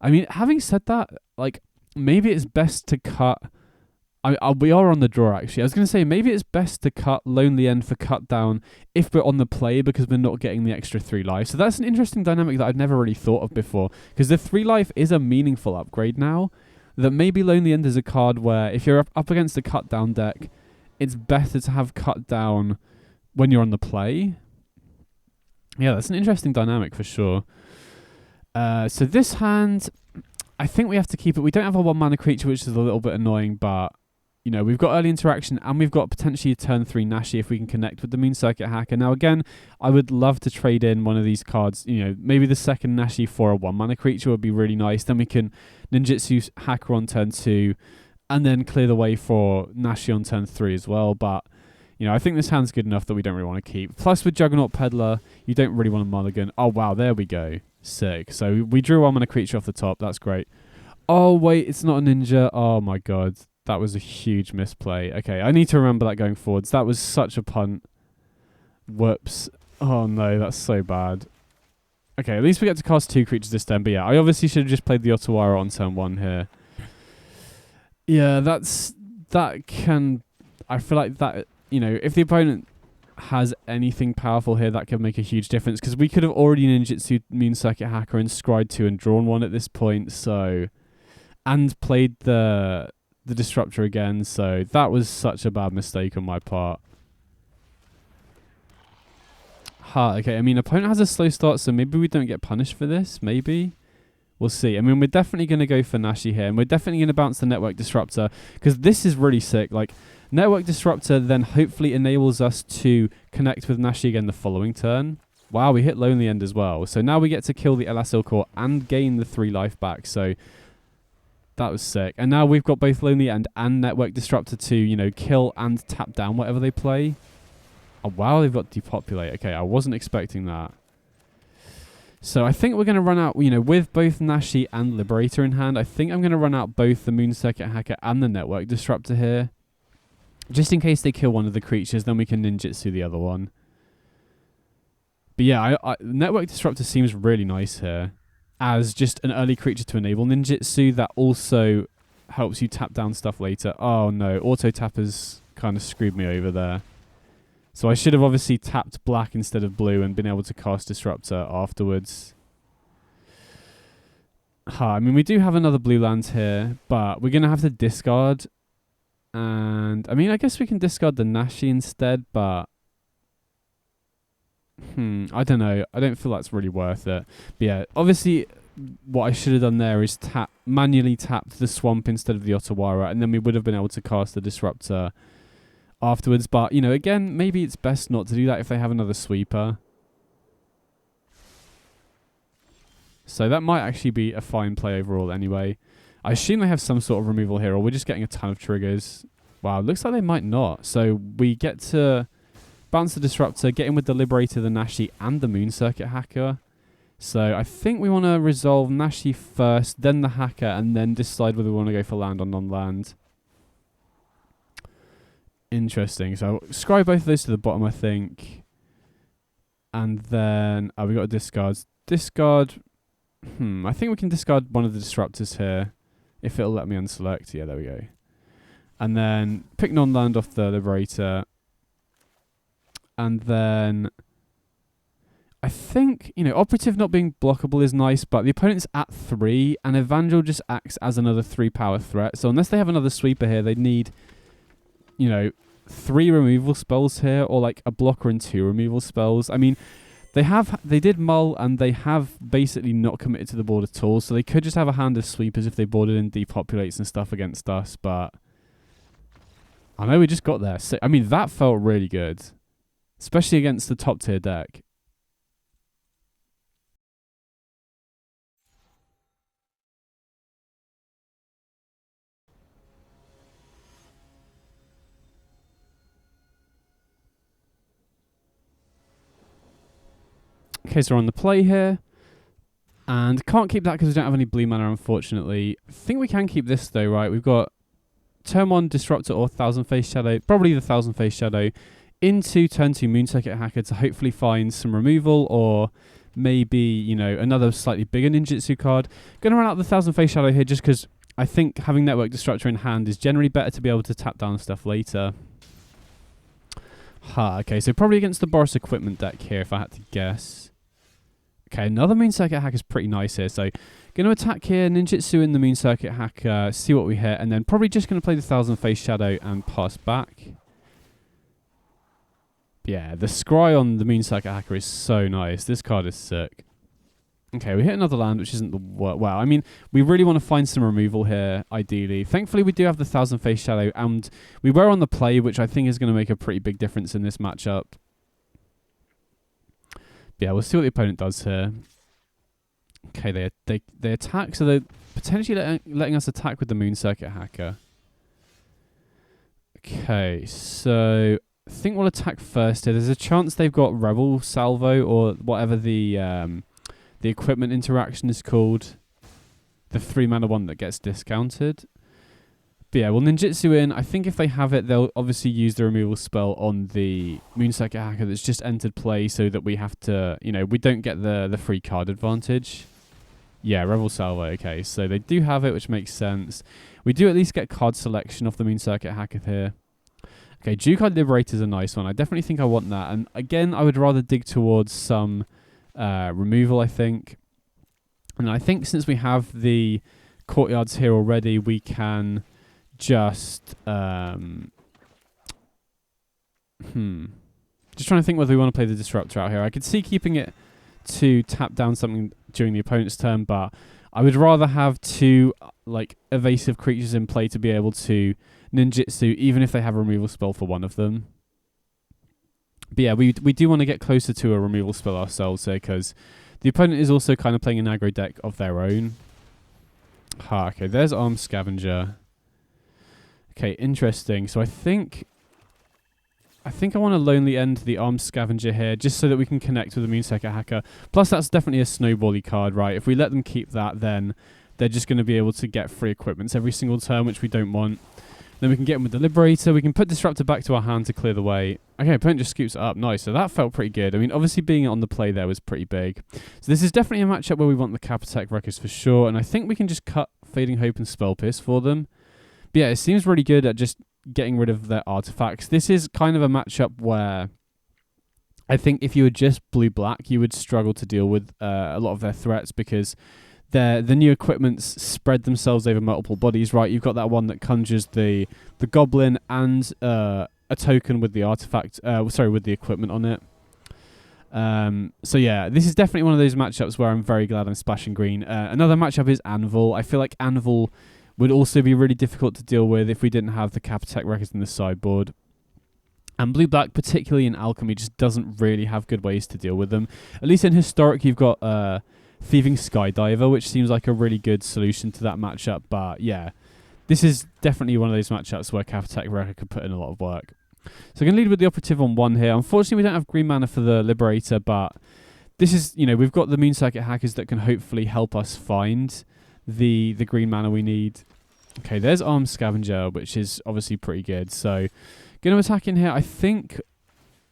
I mean, having said that, like, maybe it's best to cut... we are on the draw, actually. I was going to say, maybe it's best to cut Lonely End for Cut Down if we're on the play because we're not getting the extra 3 life. So that's an interesting dynamic that I've never really thought of before because the 3 life is a meaningful upgrade now. That maybe Lonely End is a card where if you're up against a Cut Down deck, it's better to have Cut Down when you're on the play. Yeah, that's an interesting dynamic for sure. So this hand... I think we have to keep it. We don't have a 1-mana creature, which is a little bit annoying, but, you know, we've got early interaction and we've got potentially a turn 3 Nashi if we can connect with the Moon Circuit Hacker. Now, again, I would love to trade in one of these cards. You know, maybe the second Nashi for a 1-mana creature would be really nice. Then we can Ninjutsu Hacker on turn 2 and then clear the way for Nashi on turn 3 as well. But, you know, I think this hand's good enough that we don't really want to keep. Plus, with Juggernaut Peddler, you don't really want to mulligan. Oh, wow, there we go. Sick. So we drew 1-mana creature off the top. That's great. Oh, wait, it's not a ninja. Oh, my God. That was a huge misplay. Okay, I need to remember that going forwards. That was such a punt. Whoops. Oh, no, that's so bad. Okay, at least we get to cast 2 creatures this turn. But yeah, I obviously should have just played the Otawara on turn 1 here. Yeah, that can... I feel like that, you know, if the opponent has anything powerful here, that could make a huge difference because we could have already ninjutsu Moon Circuit Hacker and scryed 2 and drawn 1 at this point, so, and played the Disruptor again, so that was such a bad mistake on my part. Okay, I mean, opponent has a slow start, so maybe we don't get punished for this, maybe. We'll see. I mean, we're definitely going to go for Nashi here, and we're definitely going to bounce the Network Disruptor because this is really sick. Like, Network Disruptor then hopefully enables us to connect with Nashi again the following turn. Wow, we hit Lonely End as well. So now we get to kill the Elasil Core and gain the 3 life back. So that was sick. And now we've got both Lonely End and Network Disruptor to, you know, kill and tap down whatever they play. Oh, wow, they've got Depopulate. Okay, I wasn't expecting that. So I think we're going to run out, you know, with both Nashi and Liberator in hand, I think I'm going to run out both the Moon Circuit Hacker and the Network Disruptor here. Just in case they kill one of the creatures, then we can ninjutsu the other one. But yeah, Network Disruptor seems really nice here. As just an early creature to enable ninjutsu that also helps you tap down stuff later. Oh no, auto tappers kind of screwed me over there. So I should have obviously tapped black instead of blue and been able to cast Disruptor afterwards. I mean, we do have another blue land here, but we're going to have to discard. And, I mean, I guess we can discard the Nashi instead, but... I don't know. I don't feel that's really worth it. But yeah, obviously, what I should have done there is manually tapped the Swamp instead of the Otawara, and then we would have been able to cast the Disruptor afterwards. But, you know, again, maybe it's best not to do that if they have another sweeper. So that might actually be a fine play overall anyway. I assume they have some sort of removal here, or we're just getting a ton of triggers. Wow, looks like they might not. So we get to bounce the Disruptor, get in with the Liberator, the Nashi, and the Moon Circuit Hacker. So I think we want to resolve Nashi first, then the Hacker, and then decide whether we want to go for land or non-land. Interesting. So I'll scry both of those to the bottom, I think. And then... we got a discard. Discard... I think we can discard one of the Disruptors here. If it'll let me unselect. Yeah, there we go. And then pick non-land off the Liberator. And then... I think, Operative not being blockable is nice, but the opponent's at 3, and Evangel just acts as another 3 power threat. So unless they have another sweeper here, they need, 3 removal spells here, or like a blocker and 2 removal spells. I mean, they did mull, and they have basically not committed to the board at all, so they could just have a hand of sweepers if they boarded in depopulates and stuff against us, but I know we just got there. So, I mean, that felt really good, especially against the top tier deck. Okay, so we're on the play here. And can't keep that because we don't have any blue mana, unfortunately. I think we can keep this, though, right? We've got turn 1 Disruptor or Thousand Face Shadow. Probably the Thousand Face Shadow. Into turn 2 Moon Circuit Hacker to hopefully find some removal or maybe, another slightly bigger ninjutsu card. Going to run out the Thousand Face Shadow here just because I think having Network Disruptor in hand is generally better to be able to tap down stuff later. Okay, so probably against the Boris Equipment deck here, if I had to guess. Okay, another Moon Circuit Hack is pretty nice here. So, going to attack here, Ninjutsu in the Moon Circuit Hack, see what we hit, and then probably just going to play the Thousand Face Shadow and pass back. Yeah, the Scry on the Moon Circuit Hacker is so nice. This card is sick. Okay, we hit another land, which isn't the worst. Well, I mean, we really want to find some removal here, ideally. Thankfully, we do have the Thousand Face Shadow, and we were on the play, which I think is going to make a pretty big difference in this matchup. Yeah, we'll see what the opponent does here. Okay, they attack, so they're potentially letting us attack with the Moon Circuit Hacker. Okay, so I think we'll attack first here. There's a chance they've got Rebel Salvo or whatever the equipment interaction is called. The 3 mana one that gets discounted. But yeah, we'll Ninjutsu in. I think if they have it, they'll obviously use the removal spell on the Moon Circuit Hacker that's just entered play so that we have to, we don't get the free card advantage. Yeah, Rebel Salvo, okay. So they do have it, which makes sense. We do at least get card selection off the Moon Circuit Hacker here. Okay, Jukai Liberator is a nice one. I definitely think I want that. And again, I would rather dig towards some removal, I think. And I think since we have the courtyards here already, we can just just trying to think whether we want to play the Disruptor out here. I could see keeping it to tap down something during the opponent's turn, but I would rather have 2 evasive creatures in play to be able to ninjutsu, even if they have a removal spell for one of them. But yeah, we do want to get closer to a removal spell ourselves here, because the opponent is also kind of playing an aggro deck of their own. Okay, there's Armed Scavenger. Okay, interesting. So I think I want to Lonely End the Armed Scavenger here, just so that we can connect with the Moon Circuit Hacker. Plus, that's definitely a snowbally card, right? If we let them keep that, then they're just going to be able to get free equipments every single turn, which we don't want. Then we can get them with the Liberator. We can put Disruptor back to our hand to clear the way. Okay, opponent just scoops it up. Nice. So that felt pretty good. I mean, obviously being on the play there was pretty big. So this is definitely a matchup where we want the Cap Attack Records for sure. And I think we can just cut Fading Hope and Spell Pierce for them. But yeah, it seems really good at just getting rid of their artifacts. This is kind of a matchup where I think if you were just blue-black, you would struggle to deal with a lot of their threats, because the new equipments spread themselves over multiple bodies, right? You've got that one that conjures the goblin and a token with the artifact, with the equipment on it. So yeah, this is definitely one of those matchups where I'm very glad I'm splashing green. Another matchup is Anvil. I feel like Anvil would also be really difficult to deal with if we didn't have the Cap Attack Records in the sideboard. And blue-black, particularly in Alchemy, just doesn't really have good ways to deal with them. At least in Historic, you've got Thieving Skydiver, which seems like a really good solution to that matchup. But yeah, this is definitely one of those matchups where Cap Attack Record could put in a lot of work. So I'm going to lead with the Operative on 1 here. Unfortunately, we don't have green mana for the Liberator, but this is, we've got the Moon Circuit Hackers that can hopefully help us find the green mana we need. Okay, there's Armed Scavenger, which is obviously pretty good. So, going to attack in here. I think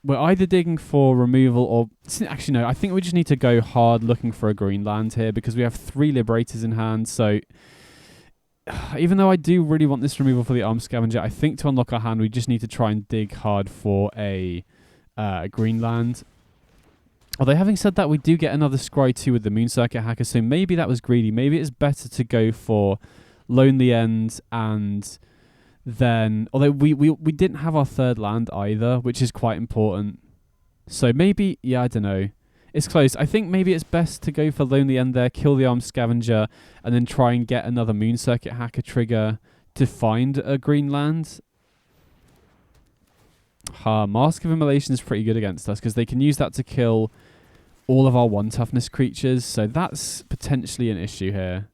we're either digging for removal or... Actually, no. I think we just need to go hard looking for a green land here, because we have 3 Liberators in hand. So, even though I do really want this removal for the Armed Scavenger, I think to unlock our hand, we just need to try and dig hard for a green land. Although having said that, we do get another Scry 2 with the Moon Circuit Hacker, so maybe that was greedy. Maybe it's better to go for Lonely End and then... Although we didn't have our third land either, which is quite important. So maybe... Yeah, I don't know. It's close. I think maybe it's best to go for Lonely End there, kill the Armed Scavenger, and then try and get another Moon Circuit Hacker trigger to find a green land. Mask of Immolation is pretty good against us because they can use that to kill all of our 1 toughness creatures, so that's potentially an issue here.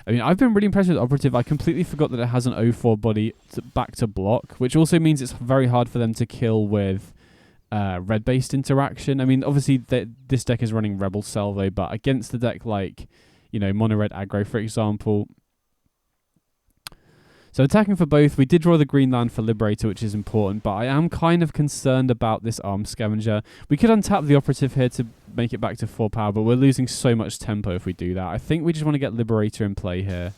I mean, I've been really impressed with Operative. I completely forgot that it has an 0-4 body back to block, which also means it's very hard for them to kill with red-based interaction. I mean, obviously, this deck is running Rebel Salvo, but against the deck like, you know, mono-red aggro, for example. So attacking for both, we did draw the green land for Liberator, which is important, but I am kind of concerned about this Armed Scavenger. We could untap the Operative here to make it back to 4 power, but we're losing so much tempo if we do that. I think we just want to get Liberator in play here.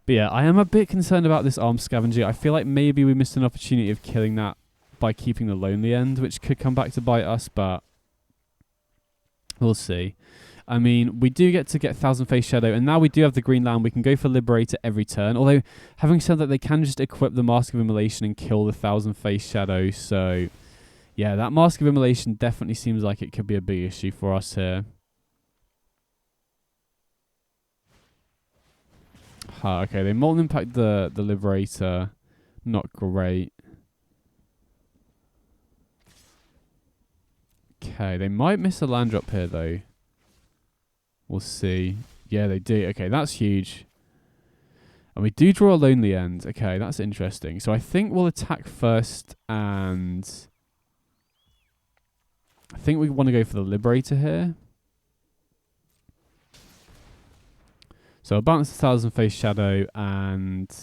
But yeah, I am a bit concerned about this Armed Scavenger. I feel like maybe we missed an opportunity of killing that by keeping the Lonely End, which could come back to bite us, but we'll see. I mean, we do get 1,000 Face Shadow, and now we do have the green land. We can go for Liberator every turn. Although, having said that, they can just equip the Mask of Immolation and kill the 1,000 Face Shadow. So, yeah, that Mask of Immolation definitely seems like it could be a big issue for us here. Okay, they Molten Impact the Liberator. Not great. Okay, they might miss a land drop here, though. We'll see. Yeah, they do. Okay, that's huge. And we do draw a Lonely End. Okay, that's interesting. So I think we'll attack first, and I think we want to go for the Liberator here. So I'll bounce 1,000 Face Shadow and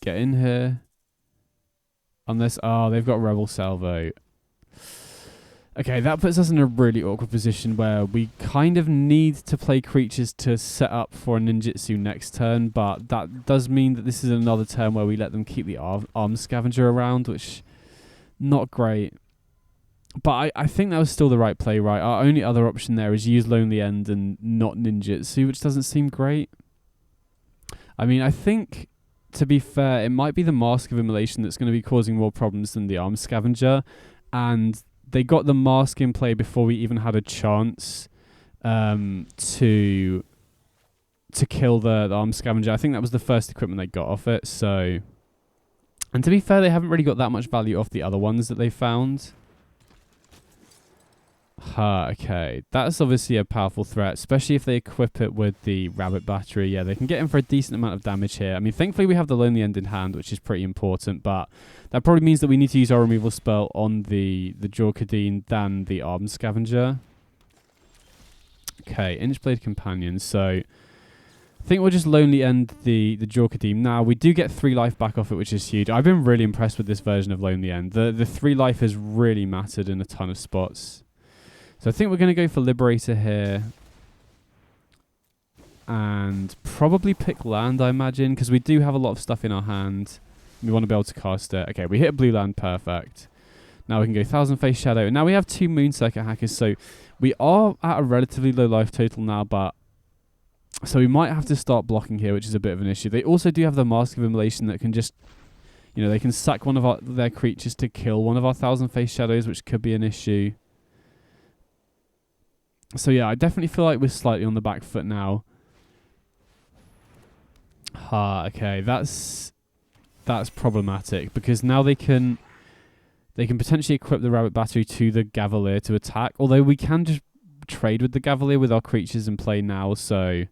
get in here. Unless... Oh, they've got Rebel Salvo. Okay, that puts us in a really awkward position where we kind of need to play creatures to set up for a Ninjutsu next turn, but that does mean that this is another turn where we let them keep the Armed Scavenger around, which not great. But I think that was still the right play, right? Our only other option there is use Lonely End and not Ninjutsu, which doesn't seem great. I mean, I think, to be fair, it might be the Mask of Immolation that's going to be causing more problems than the Armed Scavenger, and they got the Mask in play before we even had a chance to kill the Armed Scavenger. I think that was the first equipment they got off it. So, and to be fair, they haven't really got that much value off the other ones that they found. Okay, that's obviously a powerful threat, especially if they equip it with the Rabbit Battery. Yeah, they can get in for a decent amount of damage here. I mean, thankfully we have the Lonely End in hand, which is pretty important, but that probably means that we need to use our removal spell on the Jorkadine than the Armed Scavenger. Okay, Inchblade Companion. So I think we'll just Lonely End the Jorkadine. Now, we do get 3 life back off it, which is huge. I've been really impressed with this version of Lonely End. The 3 life has really mattered in a ton of spots. So I think we're going to go for Liberator here. And probably pick land, I imagine, because we do have a lot of stuff in our hand. We want to be able to cast it. Okay, we hit a blue land, perfect. Now we can go 1,000 Face Shadow. And now we have 2 Moon Circuit Hackers, so we are at a relatively low life total now, but... So we might have to start blocking here, which is a bit of an issue. They also do have the Mask of Immolation that can just... You know, they can sack one of their creatures to kill one of our 1,000 Face Shadows, which could be an issue. So yeah, I definitely feel like we're slightly on the back foot now. Okay, that's problematic because now they can potentially equip the Rabbit Battery to the Gavalier to attack. Although we can just trade with the Gavalier with our creatures in play now. So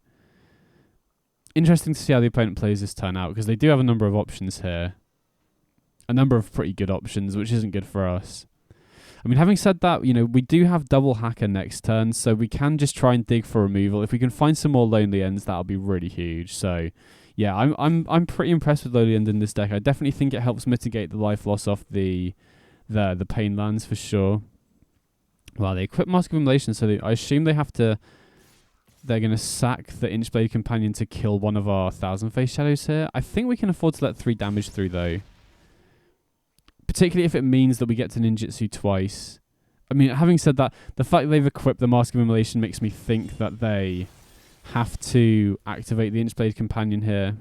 interesting to see how the opponent plays this turn out because they do have a number of options here, a number of pretty good options, which isn't good for us. I mean, having said that, you know, we do have double Hacker next turn, so we can just try and dig for removal. If we can find some more Lonely Ends, that'll be really huge. So, yeah, I'm pretty impressed with Lonely End in this deck. I definitely think it helps mitigate the life loss off the pain lands for sure. Well, they equip Mask of Immolation, so I assume they're going to sack the Inchblade Companion to kill one of our 1,000 Face Shadows here. I think we can afford to let 3 damage through though. particularly if it means that we get to ninjutsu twice. I mean, having said that, the fact that they've equipped the Mask of Immolation makes me think that they have to activate the Inchblade Companion here.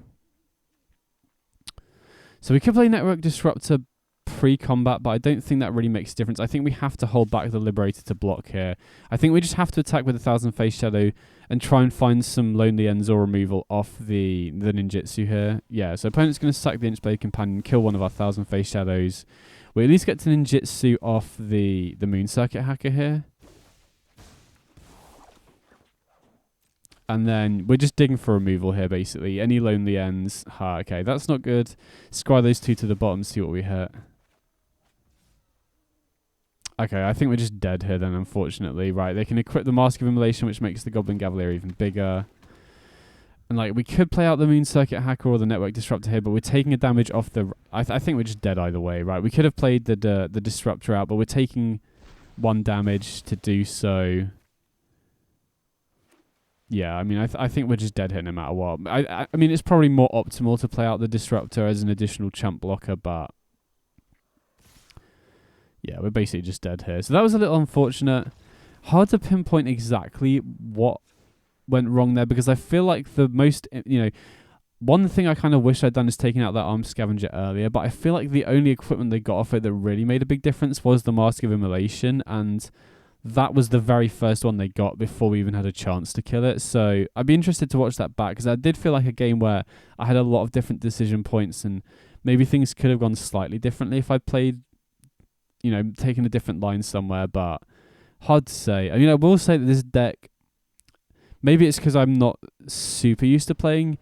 So we could play Network Disruptor pre-combat, but I don't think that really makes a difference. I think we have to hold back the Liberator to block here. I think we just have to attack with a Thousand Face Shadow and try and find some Lonely Ends or removal off the ninjutsu here. Yeah, so opponent's going to sack the Inchblade Companion, kill one of our Thousand Face Shadows. We at least get to ninjutsu off the Moon Circuit Hacker here. And then we're just digging for removal here, basically. Any Lonely Ends. Okay, that's not good. Scry those two to the bottom, see what we hit. Okay, I think we're just dead here then, unfortunately. Right, they can equip the Mask of Immolation, which makes the Goblin Cavalier even bigger. And like, we could play out the Moon Circuit Hacker or the Network Disruptor here, but we're taking a damage off the... I think we're just dead either way, right? We could have played the Disruptor out, but we're taking 1 damage to do so. Yeah, I mean, I think we're just dead here no matter what. I mean, it's probably more optimal to play out the Disruptor as an additional chump blocker, but... yeah, we're basically just dead here. So that was a little unfortunate. Hard to pinpoint exactly what went wrong there, because I feel like the most, one thing I kind of wish I'd done is taken out that Armed Scavenger earlier, but I feel like the only equipment they got off it that really made a big difference was the Mask of Immolation, and that was the very first one they got before we even had a chance to kill it. So I'd be interested to watch that back, because I did feel like a game where I had a lot of different decision points, and maybe things could have gone slightly differently if I played, taking a different line somewhere, but hard to say. I mean, I will say that this deck, maybe it's because I'm not super used to playing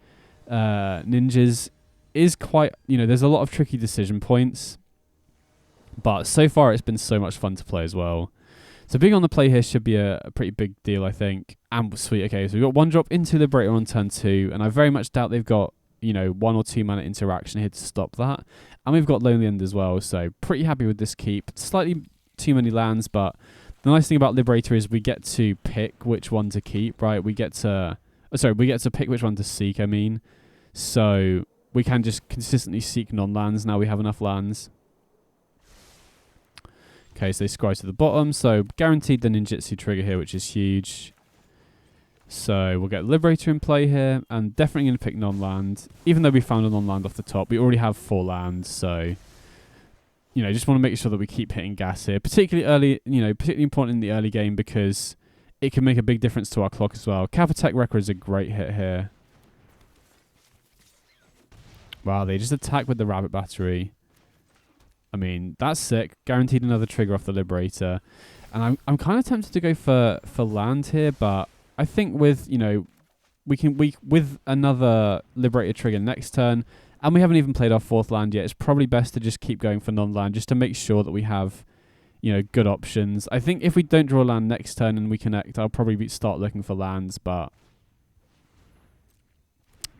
ninjas, is quite, there's a lot of tricky decision points, but so far it's been so much fun to play as well. So being on the play here should be a pretty big deal, I think. And sweet, okay, so we've got 1 drop into Liberator on turn 2, and I very much doubt they've got, 1 or 2 mana interaction here to stop that. And we've got Lonely End as well, so pretty happy with this keep. Slightly too many lands, but the nice thing about Liberator is we get to pick which one to keep, right? We get to pick which one to seek, I mean. So we can just consistently seek non-lands now we have enough lands. Okay, so they scry to the bottom, so guaranteed the ninjutsu trigger here, which is huge. So we'll get Liberator in play here, and definitely going to pick non-land. Even though we found a non-land off the top, we already have 4 lands, so... just want to make sure that we keep hitting gas here. Particularly early, particularly important in the early game, because it can make a big difference to our clock as well. Cap Attack Wrecker is a great hit here. Wow, they just attack with the Rabbit Battery. I mean, that's sick. Guaranteed another trigger off the Liberator. And I'm kind of tempted to go for land here, but I think with, with another Liberator trigger next turn, and we haven't even played our 4th land yet, it's probably best to just keep going for non-land, just to make sure that we have, good options. I think if we don't draw land next turn and we connect, I'll probably start looking for lands, but...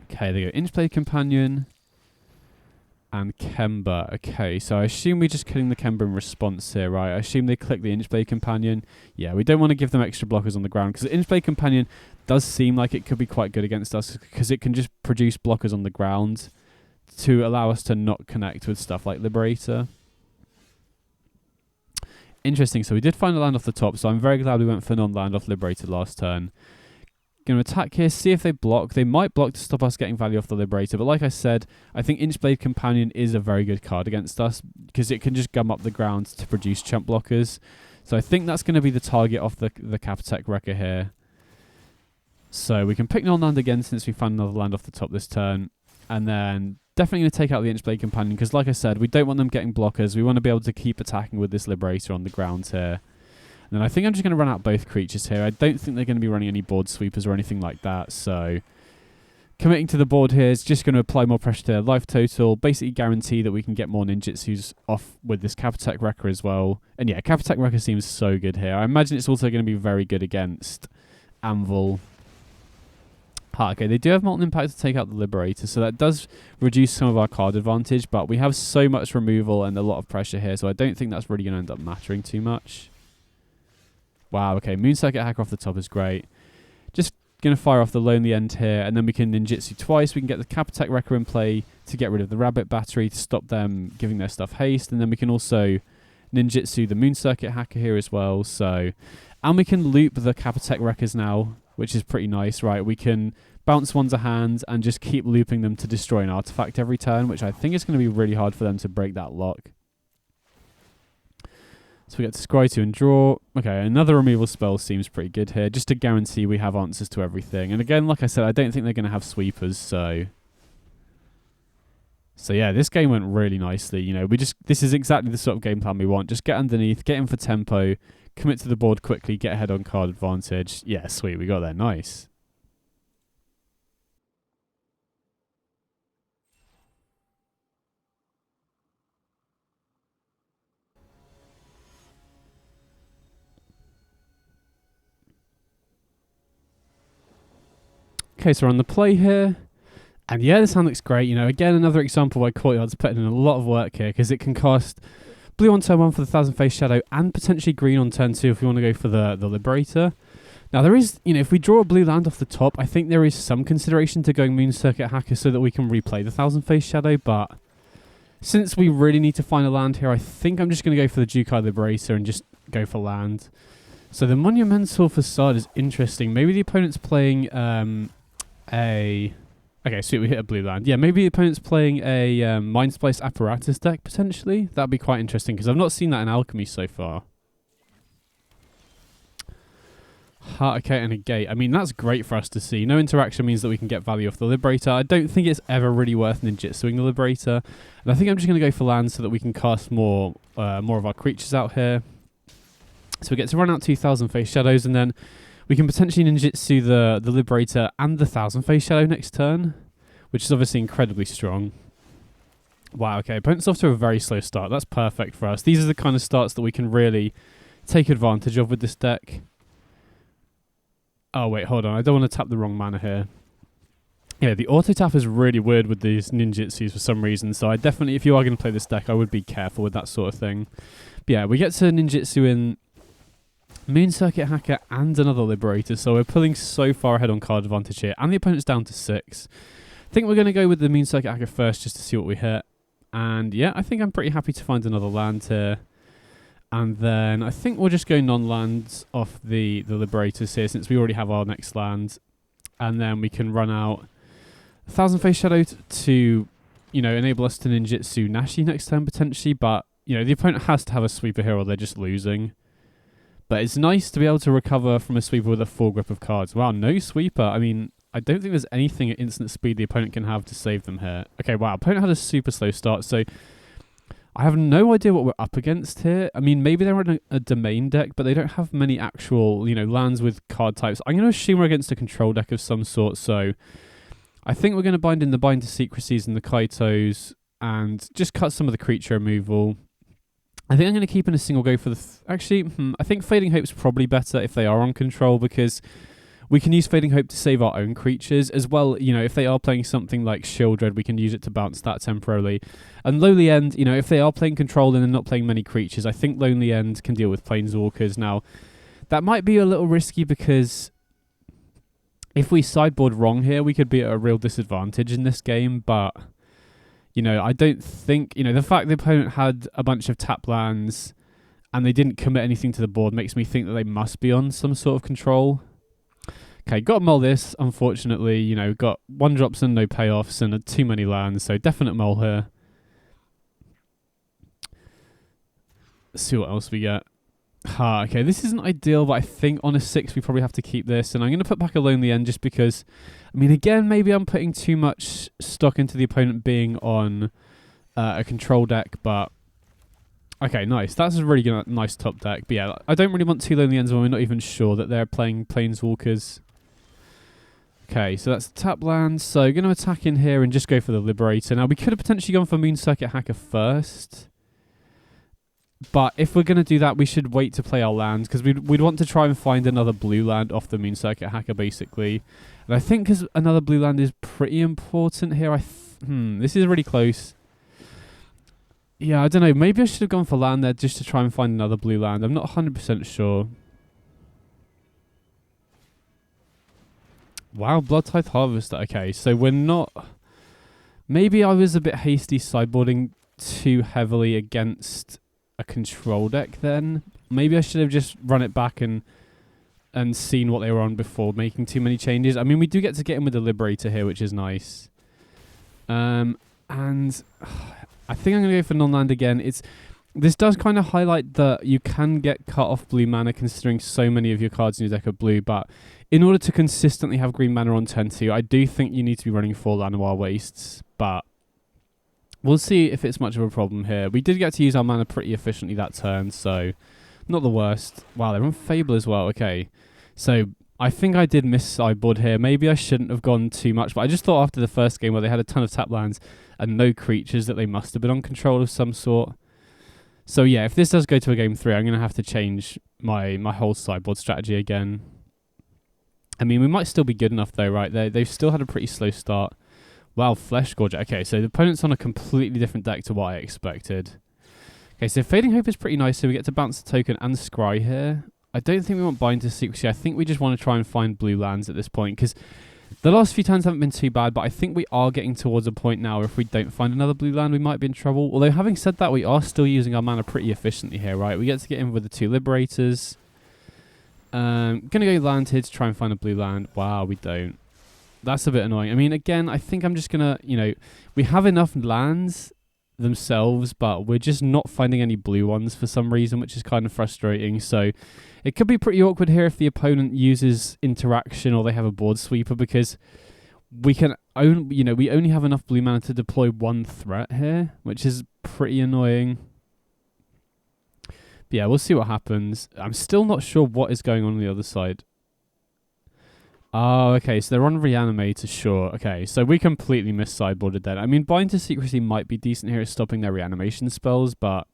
okay, there you go. Inchblade Companion and Kemba. Okay, so I assume we're just killing the Kemba in response here, right? I assume they click the Inchblade Companion. Yeah, we don't want to give them extra blockers on the ground, because the Inchblade Companion does seem like it could be quite good against us, because it can just produce blockers on the ground to allow us to not connect with stuff like Liberator. Interesting, so we did find a land off the top, so I'm very glad we went for non-land off Liberator last turn. Going to attack here, see if they block. They might block to stop us getting value off the Liberator, but like I said, I think Inchblade Companion is a very good card against us, because it can just gum up the ground to produce chump blockers. So I think that's going to be the target off the Cap Attack Wrecker here. So we can pick non-land again since we found another land off the top this turn. And then definitely going to take out the Inchblade Companion, because like I said, we don't want them getting blockers. We want to be able to keep attacking with this Liberator on the ground here. And I think I'm just going to run out both creatures here. I don't think they're going to be running any board sweepers or anything like that. So committing to the board here is just going to apply more pressure to their life total. Basically guarantee that we can get more ninjutsus off with this Cap Attack Wrecker as well. And yeah, Cap Attack Wrecker seems so good here. I imagine it's also going to be very good against Anvil. Okay, they do have Molten Impact to take out the Liberator, so that does reduce some of our card advantage, but we have so much removal and a lot of pressure here, so I don't think that's really going to end up mattering too much. Wow, okay, Moon Circuit Hacker off the top is great. Just Going to fire off the Lonely End here, and then we can ninjutsu twice. We can get the Capitec Wrecker in play to get rid of the Rabbit Battery to stop them giving their stuff haste, and then we can also ninjutsu the Moon Circuit Hacker here as well. So, and we can loop the Capitec Wreckers now, which is pretty nice, right? We can bounce ones a hand and just keep looping them to destroy an artifact every turn, which I think is going to be really hard for them to break that lock. So we get to scry 2 and draw. Okay, another removal spell seems pretty good here, just to guarantee we have answers to everything. And again, like I said, I don't think they're going to have sweepers, so yeah, this game went really nicely. You know, this is exactly the sort of game plan we want. Just get underneath, get in for tempo, commit to the board quickly, get ahead on card advantage. Yeah, sweet, we got there, nice. Okay, so we're on the play here. And yeah, this hand looks great. You know, again, another example why Courtyard's putting in a lot of work here, because it can cost blue on turn 1 for the Thousand Face Shadow and potentially green on turn 2 if we want to go for the Liberator. Now, there is, you know, if we draw a blue land off the top, I think there is some consideration to going Moon Circuit Hacker so that we can replay the Thousand Face Shadow, but since we really need to find a land here, I think I'm just going to go for the Jukai Liberator and just go for land. So the Monumental Facade is interesting. Maybe the opponent's playing Okay, sweet, we hit a blue land. Yeah, maybe the opponent's playing a Mind Splice Apparatus deck, potentially. That'd be quite interesting, because I've not seen that in Alchemy so far. Heart, okay, and a gate. I mean, that's great for us to see. No interaction means that we can get value off the Liberator. I don't think it's ever really worth ninjutsuing the Liberator. And I think I'm just going to go for land so that we can cast more of our creatures out here. So we get to run out 2,000 Face Shadows, and then we can potentially ninjutsu the Liberator and the Thousand Face Shadow next turn, which is obviously incredibly strong. Wow, okay, opponent's off to a very slow start. That's perfect for us. These are the kind of starts that we can really take advantage of with this deck. Oh, wait, hold on. I don't want to tap the wrong mana here. Yeah, the auto tap is really weird with these ninjutsus for some reason, so I definitely, if you are going to play this deck, I would be careful with that sort of thing. But yeah, we get to ninjutsu in Moon Circuit Hacker and another Liberator, so we're pulling so far ahead on card advantage here, and the opponent's down to 6. I think we're going to go with the Moon Circuit Hacker first just to see what we hit. And yeah, I think I'm pretty happy to find another land here. And then I think we'll just go non-lands off the Liberators here, since we already have our next land. And then we can run out Thousand Face Shadow to, you know, enable us to ninjutsu Nashi next turn potentially, but, you know, the opponent has to have a sweeper here or they're just losing. But it's nice to be able to recover from a sweeper with a full grip of cards. Wow, no sweeper. I mean, I don't think there's anything at instant speed the opponent can have to save them here. Okay, wow, opponent had a super slow start, so I have no idea what we're up against here. I mean, maybe they're on a domain deck, but they don't have many actual, you know, lands with card types. I'm going to assume we're against a control deck of some sort, so I think we're going to bind in the Bind to Secrecies and the Kaitos and just cut some of the creature removal. I think I'm going to keep in a single go for the... Actually, I think Fading Hope's probably better if they are on control, because we can use Fading Hope to save our own creatures as well. You know, if they are playing something like Shieldred, we can use it to bounce that temporarily. And Lonely End, you know, if they are playing control and they're not playing many creatures, I think Lonely End can deal with Planeswalkers. Now, that might be a little risky, because if we sideboard wrong here, we could be at a real disadvantage in this game, but... You know, I don't think, you know, the fact the opponent had a bunch of tap lands and they didn't commit anything to the board makes me think that they must be on some sort of control. Okay, got to mull this, unfortunately. You know, got 1-drops and no payoffs and too many lands, so definite mull here. Let's see what else we get. Okay, this isn't ideal, but I think on a 6 we probably have to keep this. And I'm going to put back a Lonely End just because, I mean, again, maybe I'm putting too much stock into the opponent being on a control deck, but okay, nice. That's a really good, nice top deck. But yeah, I don't really want 2 Lonely Ends when we're not even sure that they're playing Planeswalkers. Okay, so that's the tap land. So going to attack in here and just go for the Liberator. Now, we could have potentially gone for Moon Circuit Hacker first. But if we're going to do that, we should wait to play our lands, because we'd want to try and find another blue land off the Moon Circuit Hacker, basically. And I think because another blue land is pretty important here, this is really close. Yeah, I don't know. Maybe I should have gone for land there just to try and find another blue land. I'm not 100% sure. Wow, Bloodtithe Harvester. Okay, so we're not... Maybe I was a bit hasty sideboarding too heavily against a control deck then. Maybe I should have just run it back and seen what they were on before making too many changes. I mean, we do get to get in with the Liberator here, which is nice. And I think I'm going to go for non-land again. This does kind of highlight that you can get cut off blue mana considering so many of your cards in your deck are blue, but in order to consistently have green mana on turn 2, I do think you need to be running 4 Llanowar Wastes, but we'll see if it's much of a problem here. We did get to use our mana pretty efficiently that turn, so not the worst. Wow, they're on Fable as well. Okay, so I think I did miss sideboard here. Maybe I shouldn't have gone too much, but I just thought after the first game where they had a ton of tap lands and no creatures that they must have been on control of some sort. So yeah, if this does go to a game 3, I'm going to have to change my whole sideboard strategy again. I mean, we might still be good enough though, right? They've still had a pretty slow start. Wow, Flesh Gorger. Okay, so the opponent's on a completely different deck to what I expected. Okay, so Fading Hope is pretty nice, so we get to bounce the token and Scry here. I don't think we want Bind to Secrecy. I think we just want to try and find blue lands at this point, because the last few turns haven't been too bad, but I think we are getting towards a point now where if we don't find another blue land, we might be in trouble. Although, having said that, we are still using our mana pretty efficiently here, right? We get to get in with the 2 Liberators. Gonna go land here to try and find a blue land. Wow, we don't. That's a bit annoying. I mean, again, I think I'm just gonna, we have enough lands themselves, but we're just not finding any blue ones for some reason, which is kind of frustrating. So it could be pretty awkward here if the opponent uses interaction or they have a board sweeper, because we can we only have enough blue mana to deploy 1 threat here, which is pretty annoying. But yeah, we'll see what happens. I'm still not sure what is going on the other side. Oh, okay, so they're on Reanimator, sure. Okay, so we completely missed sideboarded then. I mean, Bind to Secrecy might be decent here at stopping their reanimation spells, but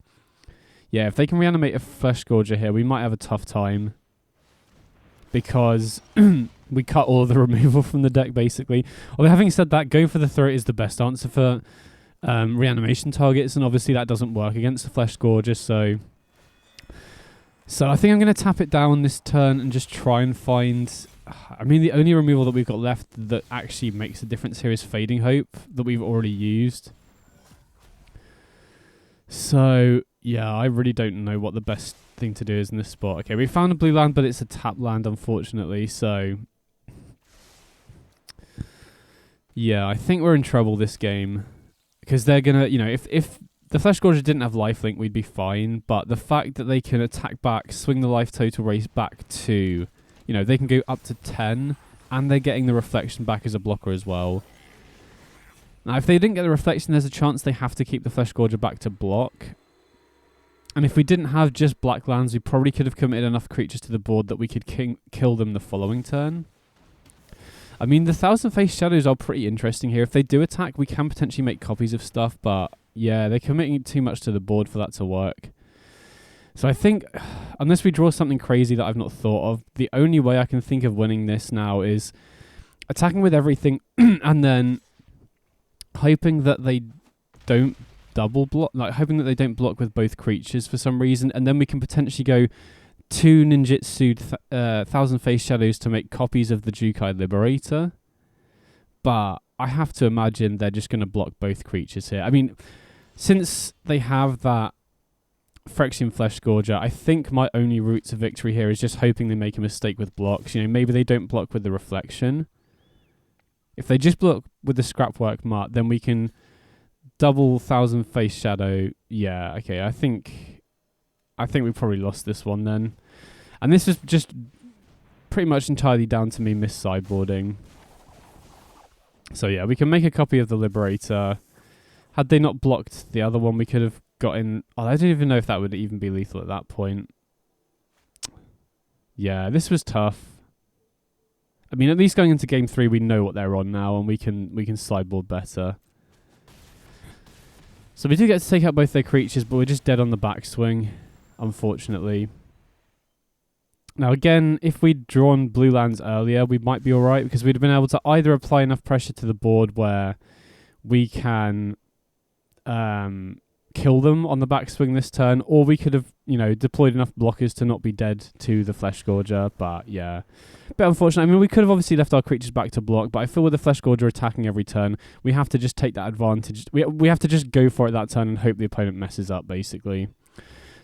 yeah, if they can reanimate a Flesh Gorger here, we might have a tough time, because we cut all of the removal from the deck, basically. Although, having said that, go for the throat is the best answer for reanimation targets, and obviously that doesn't work against the Flesh Gorger, so I think I'm going to tap it down this turn and just try and find... I mean, the only removal that we've got left that actually makes a difference here is Fading Hope, that we've already used. So, yeah, I really don't know what the best thing to do is in this spot. Okay, we found a blue land, but it's a tap land, unfortunately, so... yeah, I think we're in trouble this game, because they're going to, if the Flesh Gorger didn't have lifelink, we'd be fine, but the fact that they can attack back, swing the life total race back to... they can go up to 10, and they're getting the reflection back as a blocker as well. Now, if they didn't get the reflection, there's a chance they have to keep the Flesh Gorger back to block. And if we didn't have just black lands, we probably could have committed enough creatures to the board that we could kill them the following turn. I mean, the Thousand Face Shadows are pretty interesting here. If they do attack, we can potentially make copies of stuff, but yeah, they're committing too much to the board for that to work. So I think, unless we draw something crazy that I've not thought of, the only way I can think of winning this now is attacking with everything and then hoping that they don't double block, hoping that they don't block with both creatures for some reason, and then we can potentially go 2 Ninjutsu Thousand Face Shadows to make copies of the Jukai Liberator. But I have to imagine they're just going to block both creatures here. I mean, since they have that Phyrexian Flesh Gorger, I think my only route to victory here is just hoping they make a mistake with blocks. Maybe they don't block with the reflection. If they just block with the Scrapwork Mart, then we can double Thousand Face Shadow. Yeah, okay, I think we probably lost this one then. And this is just pretty much entirely down to me mis-sideboarding. So yeah, we can make a copy of the Liberator. Had they not blocked the other one, we could have got in... Oh, I don't even know if that would even be lethal at that point. Yeah, this was tough. I mean, at least going into game 3, we know what they're on now, and we can sideboard better. So we do get to take out both their creatures, but we're just dead on the backswing, unfortunately. Now again, if we'd drawn blue lands earlier, we might be alright, because we'd have been able to either apply enough pressure to the board where we can kill them on the backswing this turn, or we could have, deployed enough blockers to not be dead to the Flesh Gorger, but yeah. Bit unfortunate. I mean, we could have obviously left our creatures back to block, but I feel with the Flesh Gorger attacking every turn, we have to just take that advantage. We have to just go for it that turn and hope the opponent messes up, basically.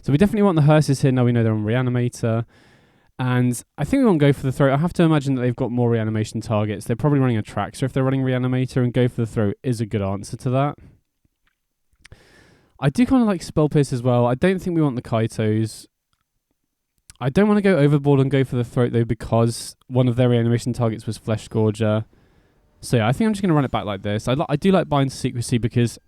So we definitely want the hearses here. Now we know they're on Reanimator. And I think we won't go for the throat. I have to imagine that they've got more reanimation targets. They're probably running a Traxer if they're running Reanimator, and go for the throat is a good answer to that. I do kind of like Spell Pierce as well. I don't think we want the Kaitos. I don't want to go overboard and go for the throat, though, because one of their reanimation targets was Flesh Gorger. So yeah, I think I'm just going to run it back like this. I do like Bind Secrecy because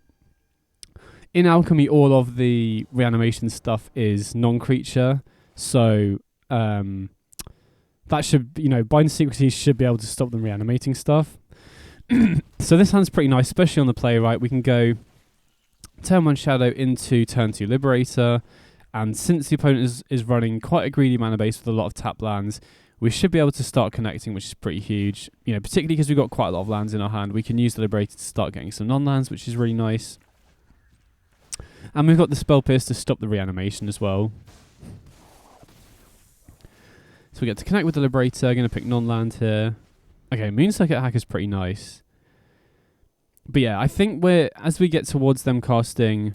in Alchemy, all of the reanimation stuff is non-creature. So that should, Bind Secrecy should be able to stop them reanimating stuff. So this hand's pretty nice, especially on the play, right? We can go turn 1 Shadow into turn 2 Liberator, and since the opponent is running quite a greedy mana base with a lot of tap lands, we should be able to start connecting, which is pretty huge. Particularly because we've got quite a lot of lands in our hand, we can use the Liberator to start getting some non-lands, which is really nice. And we've got the Spell Pierce to stop the reanimation as well. So we get to connect with the Liberator, going to pick non-land here. Okay, Moon Circuit Hack is pretty nice. But yeah, I think as we get towards them casting,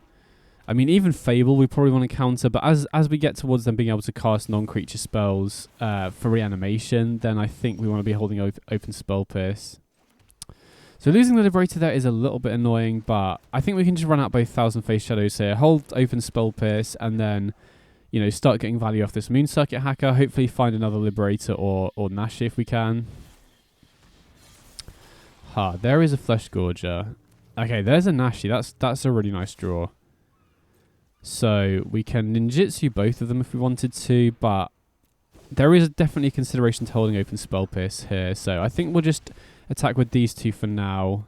I mean, even Fable we probably want to counter, but as we get towards them being able to cast non-creature spells for reanimation, then I think we want to be holding open Spell Pierce. So losing the Liberator there is a little bit annoying, but I think we can just run out both Thousand Face Shadows here, hold open Spell Pierce, and then, start getting value off this Moon Circuit Hacker, hopefully find another Liberator or Nashi if we can. There is a Flesh Gorger. Okay, there's a Nashi. That's a really nice draw. So we can ninjutsu both of them if we wanted to, but there is definitely a consideration to holding open Spell Pierce here. So I think we'll just attack with these two for now.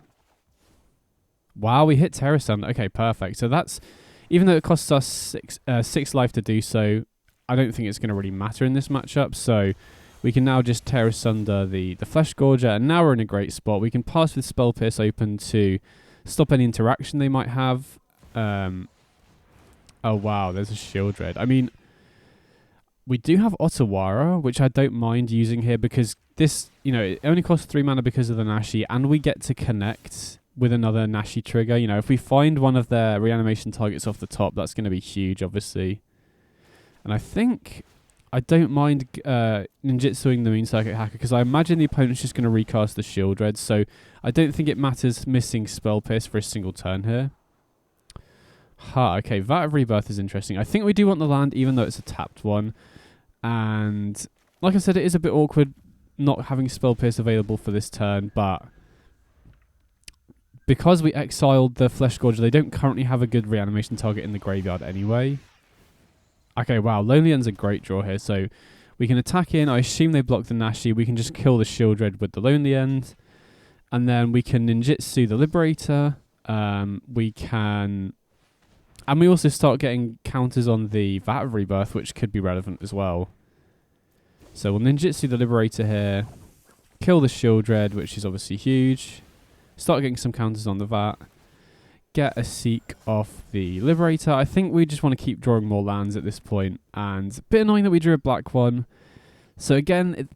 Wow, we hit Terror Sunder. Okay, perfect. So that's, even though it costs us 6 life to do so, I don't think it's going to really matter in this matchup. So we can now just tear asunder the Flesh Gorger, and now we're in a great spot. We can pass with Spell Pierce open to stop any interaction they might have. Oh wow, there's a Shield Red. I mean, we do have Otawara, which I don't mind using here because this, it only costs 3 mana because of the Nashi, and we get to connect with another Nashi trigger. If we find one of their reanimation targets off the top, that's going to be huge, obviously. And I think I don't mind ninjutsuing the Moon Circuit Hacker because I imagine the opponent's just going to recast the Shield Red, so I don't think it matters missing Spell Pierce for a single turn here. Okay, Vat of Rebirth is interesting. I think we do want the land, even though it's a tapped one. And like I said, it is a bit awkward not having Spell Pierce available for this turn, but because we exiled the Flesh Gorger, they don't currently have a good reanimation target in the graveyard anyway. Okay, wow, Lonely End's a great draw here. So we can attack in. I assume they block the Nashi. We can just kill the Shield Red with the Lonely End. And then we can ninjutsu the Liberator. We can... And we also start getting counters on the Vat of Rebirth, which could be relevant as well. So we'll ninjutsu the Liberator here. Kill the Shield Red, which is obviously huge. Start getting some counters on the Vat. Get a Seek off the Liberator. I think we just want to keep drawing more lands at this point. And a bit annoying that we drew a black one. So again,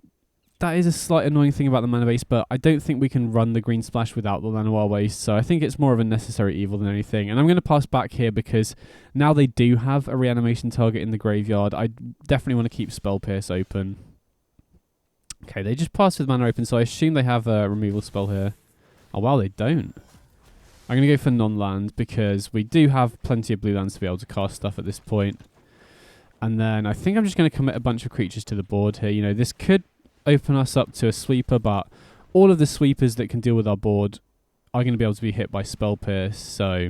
that is a slight annoying thing about the mana base, but I don't think we can run the green splash without the Lanoir Waste, so I think it's more of a necessary evil than anything. And I'm going to pass back here because now they do have a reanimation target in the graveyard. I definitely want to keep Spell Pierce open. Okay, they just passed with mana open, so I assume they have a removal spell here. Oh wow, they don't. I'm going to go for non-land because we do have plenty of blue lands to be able to cast stuff at this point. And then I think I'm just going to commit a bunch of creatures to the board here. This could open us up to a sweeper, but all of the sweepers that can deal with our board are going to be able to be hit by Spell Pierce. So,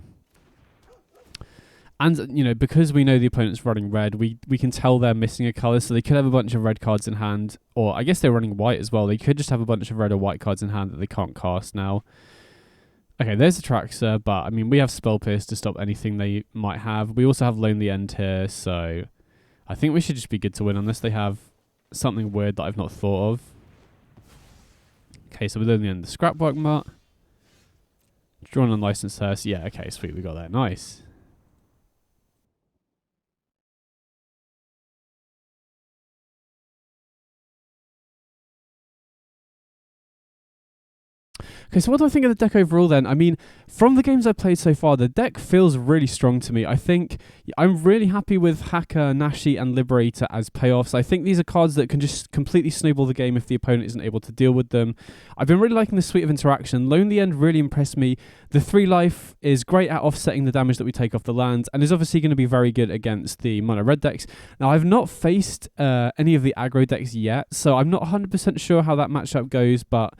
and because we know the opponent's running red, we can tell they're missing a color, so they could have a bunch of red cards in hand, or I guess they're running white as well. They could just have a bunch of red or white cards in hand that they can't cast now. Okay, there's the Traxer, but I mean we have Spell Pierce to stop anything they might have. We also have Lonely End here, so I think we should just be good to win unless they have something weird that I've not thought of. Okay, so we're Lonely End the Scrapwork Mutt. Drawn Unlicensed Hearse. Yeah, okay, sweet, we got that. Nice. Okay, so what do I think of the deck overall then? I mean, from the games I've played so far, the deck feels really strong to me. I think I'm really happy with Hacker, Nashi, and Liberator as payoffs. I think these are cards that can just completely snowball the game if the opponent isn't able to deal with them. I've been really liking the suite of interaction. Lonely End really impressed me. The 3 life is great at offsetting the damage that we take off the land, and is obviously going to be very good against the mono red decks. Now, I've not faced any of the aggro decks yet, so I'm not 100% sure how that matchup goes, but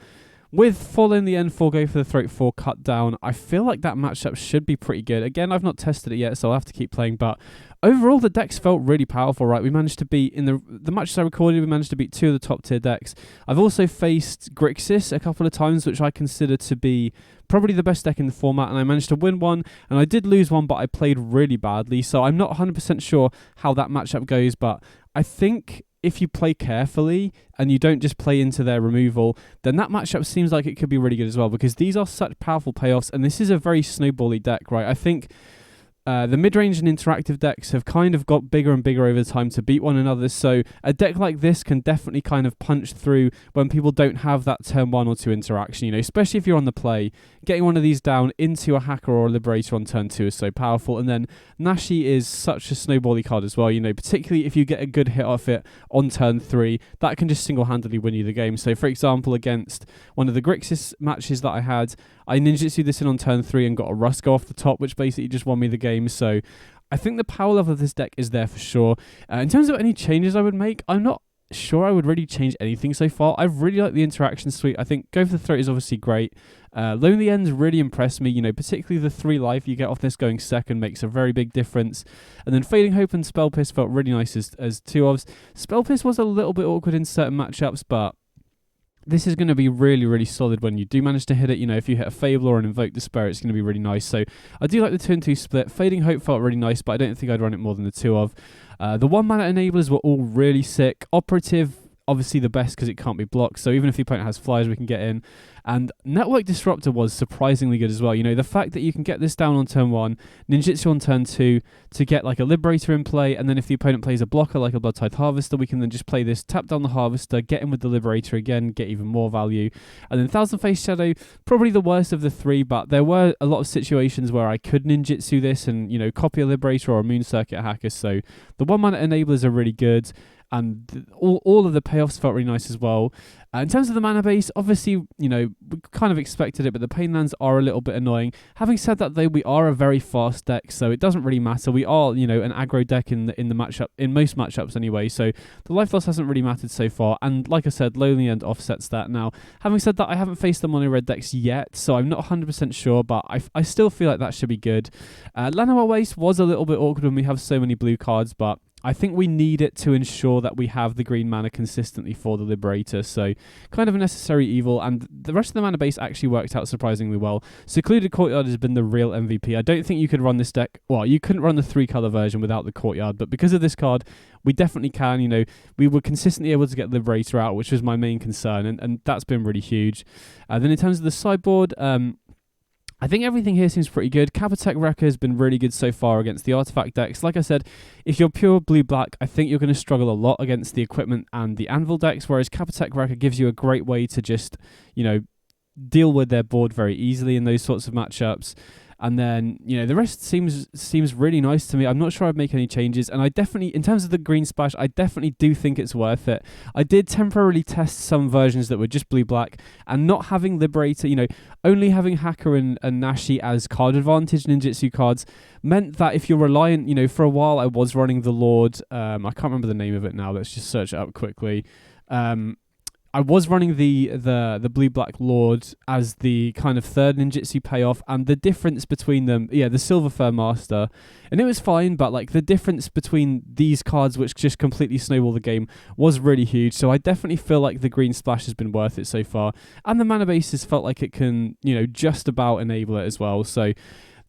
with 4 in the end, 4 go for the throat, 4 cut down, I feel like that matchup should be pretty good. Again, I've not tested it yet, so I'll have to keep playing, but overall, the decks felt really powerful, right? We managed to beat, in the matches I recorded, we managed to beat 2 of the top tier decks. I've also faced Grixis a couple of times, which I consider to be probably the best deck in the format, and I managed to win one, and I did lose one, but I played really badly, so I'm not 100% sure how that matchup goes, but I think if you play carefully and you don't just play into their removal, then that matchup seems like it could be really good as well, because these are such powerful payoffs, and this is a very snowbally deck, right? I think the mid-range and interactive decks have kind of got bigger and bigger over time to beat one another, so a deck like this can definitely kind of punch through when people don't have that turn 1 or 2 interaction, you know, especially if you're on the play. Getting one of these down into a Hacker or a Liberator on turn 2 is so powerful, and then Nashi is such a snowbally card as well, you know, particularly if you get a good hit off it on turn 3, that can just single-handedly win you the game. So, for example, against one of the Grixis matches that I had, I ninjutsu this in on turn 3 and got a Rusk off the top, which basically just won me the game. So I think the power level of this deck is there for sure. In terms of any changes I would make, I'm not sure I would really change anything so far. I really like the interaction suite. I think Go for the Throat is obviously great. Lonely Ends really impressed me, you know, particularly the 3 life you get off this going second makes a very big difference. And then Fading Hope and Spell Piss felt really nice as 2 ofs. Spell Piss was a little bit awkward in certain matchups, but this is going to be really, really solid when you do manage to hit it. You know, if you hit a Fable or an Invoke Despair, it's going to be really nice. So I do like the 2 and 2 split. Fading Hope felt really nice, but I don't think I'd run it more than the 2 of. The 1 mana enablers were all really sick. Operative, obviously the best because it can't be blocked. So even if the opponent has flyers, we can get in. And Network Disruptor was surprisingly good as well. You know, the fact that you can get this down on turn 1, Ninjutsu on turn 2 to get like a Liberator in play, and then if the opponent plays a blocker like a Bloodtithe Harvester, we can then just play this, tap down the Harvester, get in with the Liberator again, get even more value. And then Thousand Face Shadow, probably the worst of the 3, but there were a lot of situations where I could Ninjutsu this and, you know, copy a Liberator or a Moon Circuit Hacker. So the 1 mana enablers are really good. And all of the payoffs felt really nice as well. In terms of the mana base, obviously, you know, we kind of expected it, but the pain lands are a little bit annoying. Having said that, though, we are a very fast deck, so it doesn't really matter. We are, you know, an aggro deck in the matchup, in most matchups anyway, so the life loss hasn't really mattered so far. And like I said, Lonely End offsets that. Now, having said that, I haven't faced the mono red decks yet, so I'm not 100% sure, but I still feel like that should be good. Llanowar Waste was a little bit awkward when we have so many blue cards, but I think we need it to ensure that we have the green mana consistently for the Liberator, so kind of a necessary evil, and the rest of the mana base actually worked out surprisingly well. Secluded Courtyard has been the real MVP. I don't think you could run this deck, well, you couldn't run the 3-color version without the Courtyard, but because of this card, we definitely can. You know, we were consistently able to get Liberator out, which was my main concern, and that's been really huge. Then in terms of the sideboard, I think everything here seems pretty good. Kappatek Wrecker has been really good so far against the artifact decks. Like I said, if you're pure blue-black, I think you're going to struggle a lot against the equipment and the anvil decks, whereas Kappatek Wrecker gives you a great way to just, you know, deal with their board very easily in those sorts of matchups. And then, you know, the rest seems really nice to me. I'm not sure I'd make any changes. And I definitely, in terms of the green splash, I definitely do think it's worth it. I did temporarily test some versions that were just blue-black, and not having Liberator, you know, only having Hacker and Nashi as card advantage ninjutsu cards meant that if you're reliant, you know, for a while I was running the Lord, I can't remember the name of it now, let's just search it up quickly. I was running the blue-black Lord as the kind of third ninjutsu payoff, and the difference between them, the Silver Fur Master, and it was fine, but like the difference between these cards, which just completely snowball the game, was really huge. So I definitely feel like the green splash has been worth it so far, and the mana base has felt like it can, you know, just about enable it as well. So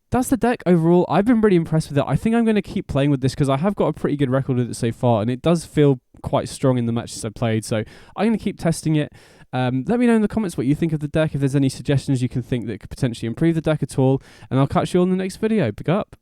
that's the deck overall. I've been really impressed with it. I think I'm going to keep playing with this because I have got a pretty good record with it so far, and it does feel quite strong in the matches I've played. So I'm going to keep testing it. Let me know in the comments what you think of the deck, if there's any suggestions you can think that could potentially improve the deck at all, and I'll catch you all in the next video. Pick up.